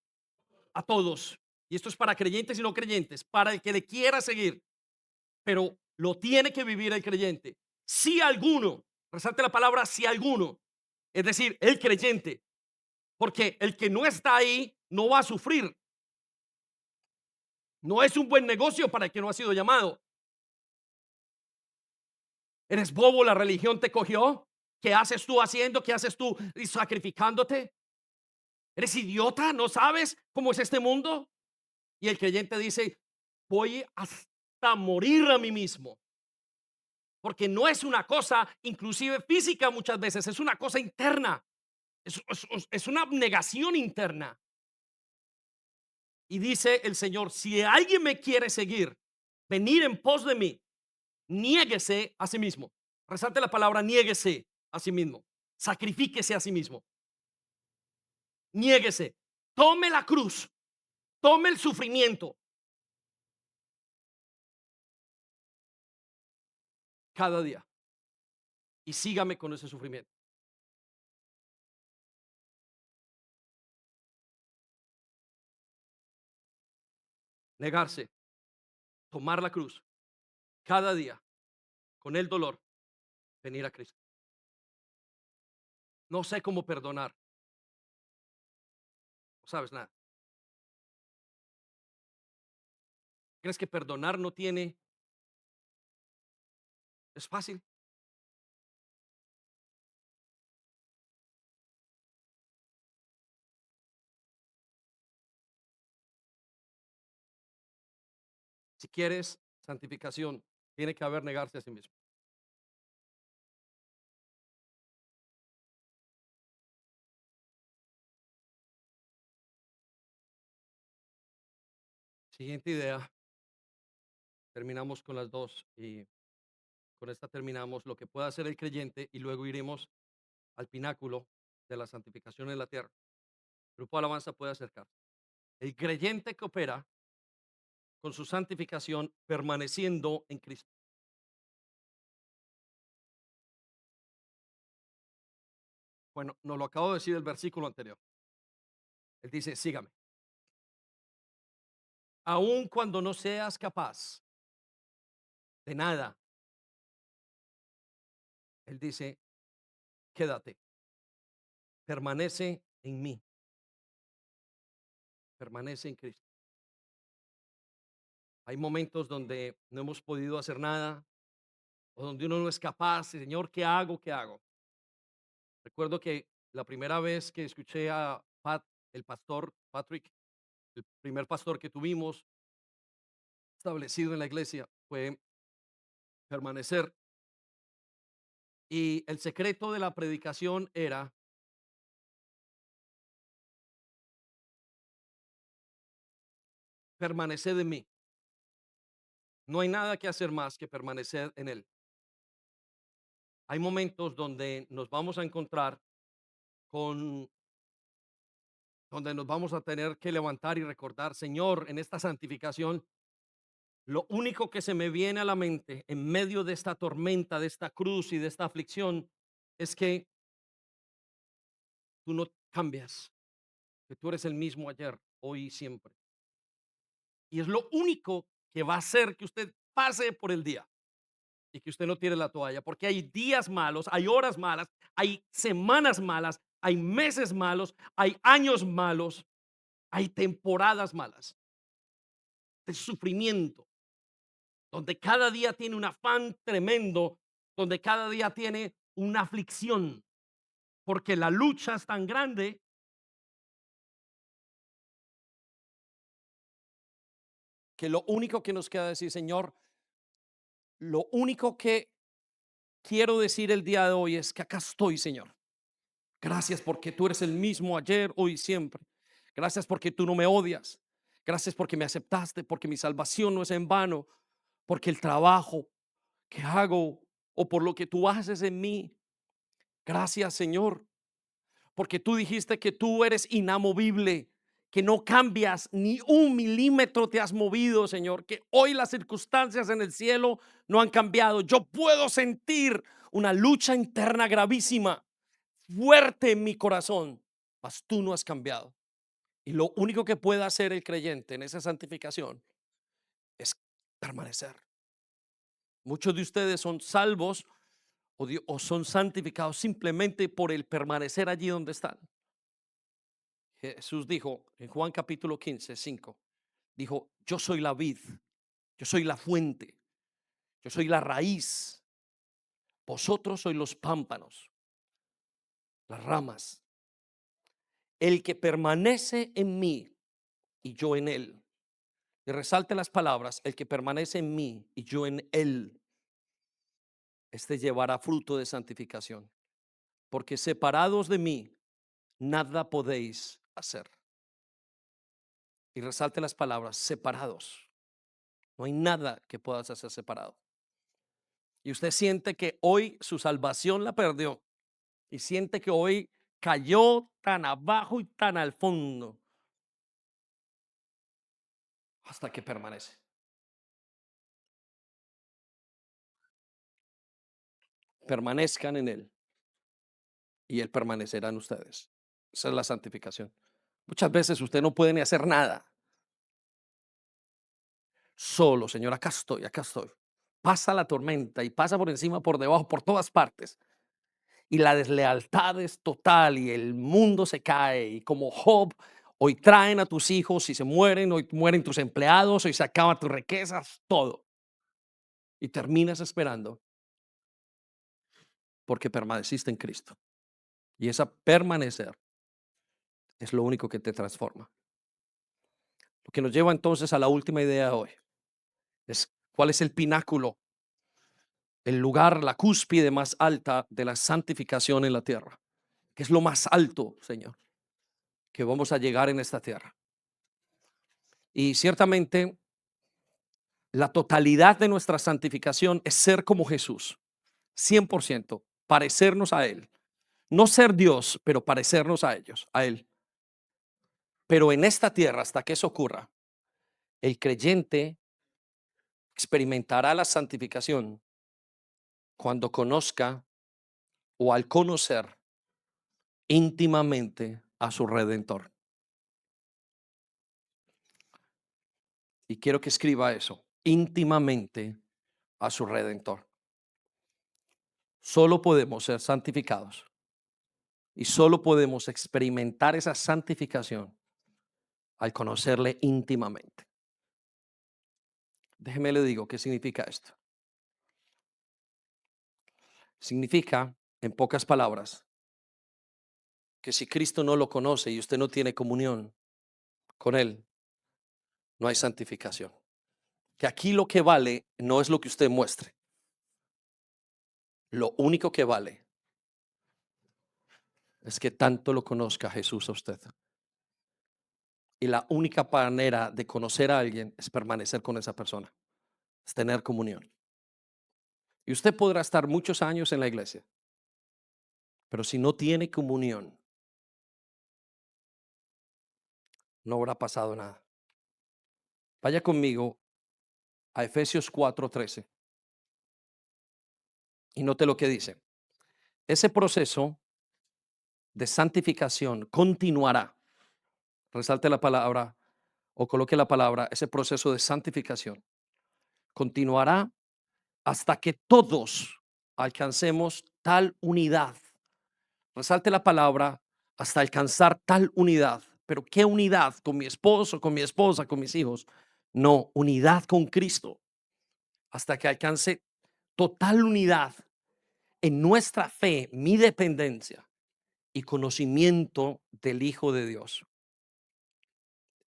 A todos. Y esto es para creyentes y no creyentes, para el que le quiera seguir, pero lo tiene que vivir el creyente. Si alguno, resalte la palabra si alguno, es decir, el creyente, porque el que no está ahí no va a sufrir. No es un buen negocio para el que no ha sido llamado. ¿Eres bobo? ¿La religión te cogió? ¿Qué haces tú haciendo? ¿Qué haces tú sacrificándote? ¿Eres idiota? ¿No sabes cómo es este mundo? Y el creyente dice, voy hasta morir a mí mismo. Porque no es una cosa inclusive física muchas veces, es una cosa interna. Es una abnegación interna. Y dice el Señor, si alguien me quiere seguir, venir en pos de mí, niéguese a sí mismo. Resalte la palabra niéguese a sí mismo. Sacrifíquese a sí mismo. Niéguese, tome la cruz, tome el sufrimiento cada día y sígame con ese sufrimiento. Negarse, tomar la cruz cada día con el dolor, venir a Cristo. No sé cómo perdonar, no sabes nada. ¿Crees que perdonar no tiene, es fácil? Si quieres santificación, tiene que haber negarse a sí mismo. Siguiente idea, terminamos con las dos y con esta terminamos lo que puede hacer el creyente y luego iremos al pináculo de la santificación en la tierra. Grupo Alabanza puede acercar. El creyente que opera con su santificación permaneciendo en Cristo. Bueno, nos lo acabo de decir el versículo anterior. Él dice, sígame. Aun cuando no seas capaz de nada, Él dice, quédate, permanece en mí, permanece en Cristo. Hay momentos donde no hemos podido hacer nada o donde uno no es capaz, Señor, ¿qué hago? ¿Qué hago? Recuerdo que la primera vez que escuché a el pastor Patrick, el primer pastor que tuvimos establecido en la iglesia, fue permanecer. Y el secreto de la predicación era permanecer en mí. No hay nada que hacer más que permanecer en él. Hay momentos donde nos vamos a encontrar con, donde nos vamos a tener que levantar y recordar, Señor, en esta santificación, lo único que se me viene a la mente en medio de esta tormenta, de esta cruz y de esta aflicción, es que tú no cambias, que tú eres el mismo ayer, hoy y siempre. Y es lo único que va a hacer que usted pase por el día y que usted no tire la toalla, porque hay días malos, hay horas malas, hay semanas malas, hay meses malos, hay años malos, hay temporadas malas de sufrimiento, donde cada día tiene un afán tremendo, donde cada día tiene una aflicción, porque la lucha es tan grande que lo único que nos queda decir, Señor, lo único que quiero decir el día de hoy es que acá estoy, Señor. Gracias porque tú eres el mismo ayer, hoy y siempre. Gracias porque tú no me odias. Gracias porque me aceptaste, porque mi salvación no es en vano, porque el trabajo que hago o por lo que tú haces en mí. Gracias, Señor, porque tú dijiste que tú eres inamovible, que no cambias ni un milímetro te has movido, Señor, que hoy las circunstancias en el cielo no han cambiado. Yo puedo sentir una lucha interna gravísima, fuerte en mi corazón, mas tú no has cambiado. Y lo único que puede hacer el creyente en esa santificación es permanecer. Muchos de ustedes son salvos o son santificados simplemente por el permanecer allí donde están. Jesús dijo en Juan capítulo 15:5, dijo, yo soy la vid, yo soy la fuente, yo soy la raíz, vosotros sois los pámpanos, las ramas. El que permanece en mí y yo en él. Y resalte las palabras, el que permanece en mí y yo en él, este llevará fruto de santificación. Porque separados de mí, nada podéis hacer. Y resalte las palabras, separados. No hay nada que puedas hacer separado. Y usted siente que hoy su salvación la perdió y siente que hoy cayó tan abajo y tan al fondo hasta que permanece. Permanezcan en Él y Él permanecerá en ustedes. Esa es la santificación. Muchas veces usted no puede ni hacer nada solo, Señor, acá estoy, acá estoy. Pasa la tormenta y pasa por encima, por debajo, por todas partes. Y la deslealtad es total y el mundo se cae. Y como Job, hoy traen a tus hijos y se mueren, hoy mueren tus empleados, hoy se acaban tus riquezas, todo. Y terminas esperando porque permaneciste en Cristo. Y esa permanecer es lo único que te transforma. Lo que nos lleva entonces a la última idea de hoy es cuál es el pináculo, el lugar, la cúspide más alta de la santificación en la tierra. ¿Qué es lo más alto, Señor, que vamos a llegar en esta tierra? Y ciertamente la totalidad de nuestra santificación es ser como Jesús, 100%, parecernos a Él. No ser Dios, pero parecernos a Él. Pero en esta tierra, hasta que eso ocurra, el creyente experimentará la santificación cuando conozca o al conocer íntimamente a su Redentor. Y quiero que escriba eso, íntimamente a su Redentor. Solo podemos ser santificados y solo podemos experimentar esa santificación al conocerle íntimamente. Déjeme le digo qué significa esto. Significa, en pocas palabras, que si Cristo no lo conoce y usted no tiene comunión con Él, no hay santificación. Que aquí lo que vale no es lo que usted muestre. Lo único que vale es que tanto lo conozca Jesús a usted. Y la única manera de conocer a alguien es permanecer con esa persona, es tener comunión. Y usted podrá estar muchos años en la iglesia, pero si no tiene comunión, no habrá pasado nada. Vaya conmigo a Efesios 4:13 y note lo que dice. Ese proceso de santificación continuará. Resalte la palabra o coloque la palabra, ese proceso de santificación continuará hasta que todos alcancemos tal unidad. Resalte la palabra hasta alcanzar tal unidad. Pero ¿qué unidad? ¿Con mi esposo, con mi esposa, con mis hijos? No, unidad con Cristo. Hasta que alcance total unidad en nuestra fe, mi dependencia y conocimiento del Hijo de Dios.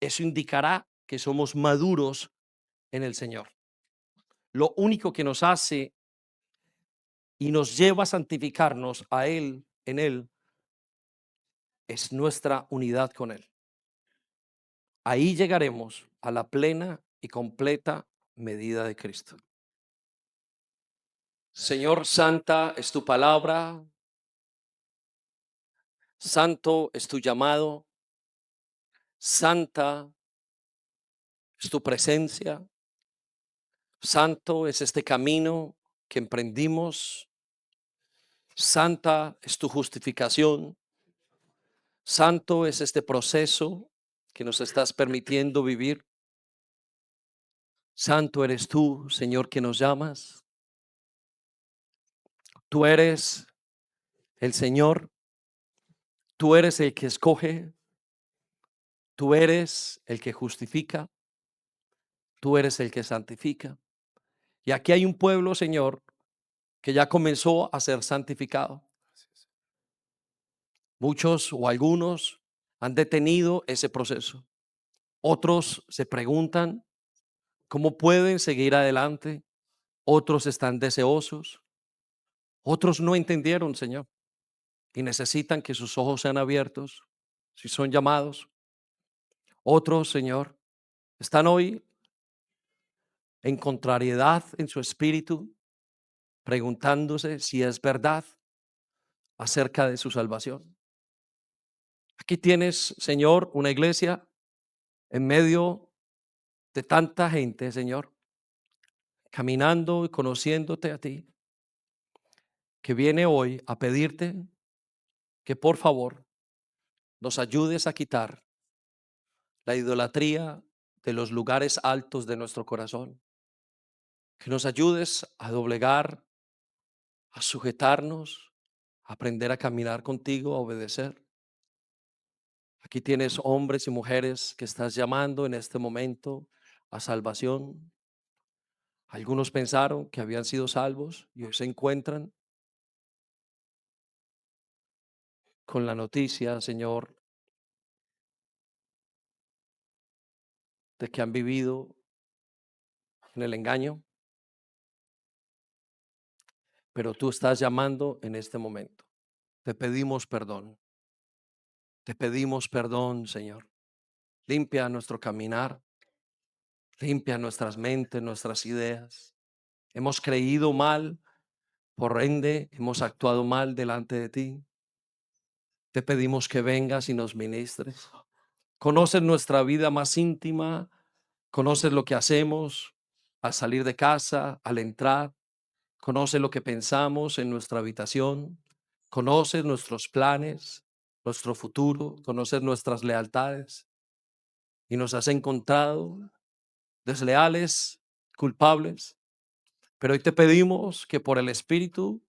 Eso indicará que somos maduros en el Señor. Lo único que nos hace y nos lleva a santificarnos a Él, en Él, es nuestra unidad con Él. Ahí llegaremos a la plena y completa medida de Cristo. Señor, santa es tu palabra, santo es tu llamado, santa es tu presencia, santo es este camino que emprendimos, santa es tu justificación, santo es este proceso que nos estás permitiendo vivir. Santo eres tú, Señor, que nos llamas. Tú eres el Señor, tú eres el que escoge, tú eres el que justifica, tú eres el que santifica. Y aquí hay un pueblo, Señor, que ya comenzó a ser santificado. Muchos o algunos han detenido ese proceso. Otros se preguntan cómo pueden seguir adelante. Otros están deseosos. Otros no entendieron, Señor, y necesitan que sus ojos sean abiertos si son llamados. Otros, Señor, están hoy en contrariedad en su espíritu, preguntándose si es verdad acerca de su salvación. Aquí tienes, Señor, una iglesia en medio de tanta gente, Señor, caminando y conociéndote a ti, que viene hoy a pedirte que por favor nos ayudes a quitar la idolatría de los lugares altos de nuestro corazón, que nos ayudes a doblegar, a sujetarnos, a aprender a caminar contigo, a obedecer. Aquí tienes hombres y mujeres que estás llamando en este momento a salvación. Algunos pensaron que habían sido salvos y hoy se encuentran con la noticia, Señor, de que han vivido en el engaño, pero tú estás llamando en este momento. Te pedimos perdón. Te pedimos perdón, Señor. Limpia nuestro caminar, limpia nuestras mentes, nuestras ideas. Hemos creído mal, por ende hemos actuado mal delante de ti. Te pedimos que vengas y nos ministres. Conoces nuestra vida más íntima, conoces lo que hacemos al salir de casa, al entrar, conoces lo que pensamos en nuestra habitación, conoces nuestros planes, nuestro futuro, conoces nuestras lealtades y nos has encontrado desleales, culpables, pero hoy te pedimos que por el Espíritu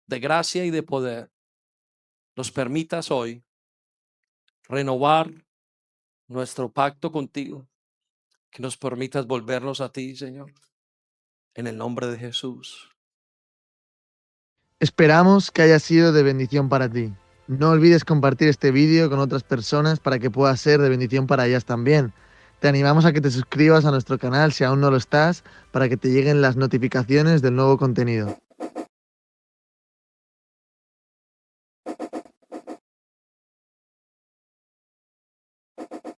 de gracia y de poder nos permitas hoy renovar nuestro pacto contigo, que nos permitas volvernos a ti, Señor, en el nombre de Jesús. Esperamos que haya sido de bendición para ti. No olvides compartir este vídeo con otras personas para que pueda ser de bendición para ellas también. Te animamos a que te suscribas a nuestro canal si aún no lo estás, para que te lleguen las notificaciones del nuevo contenido.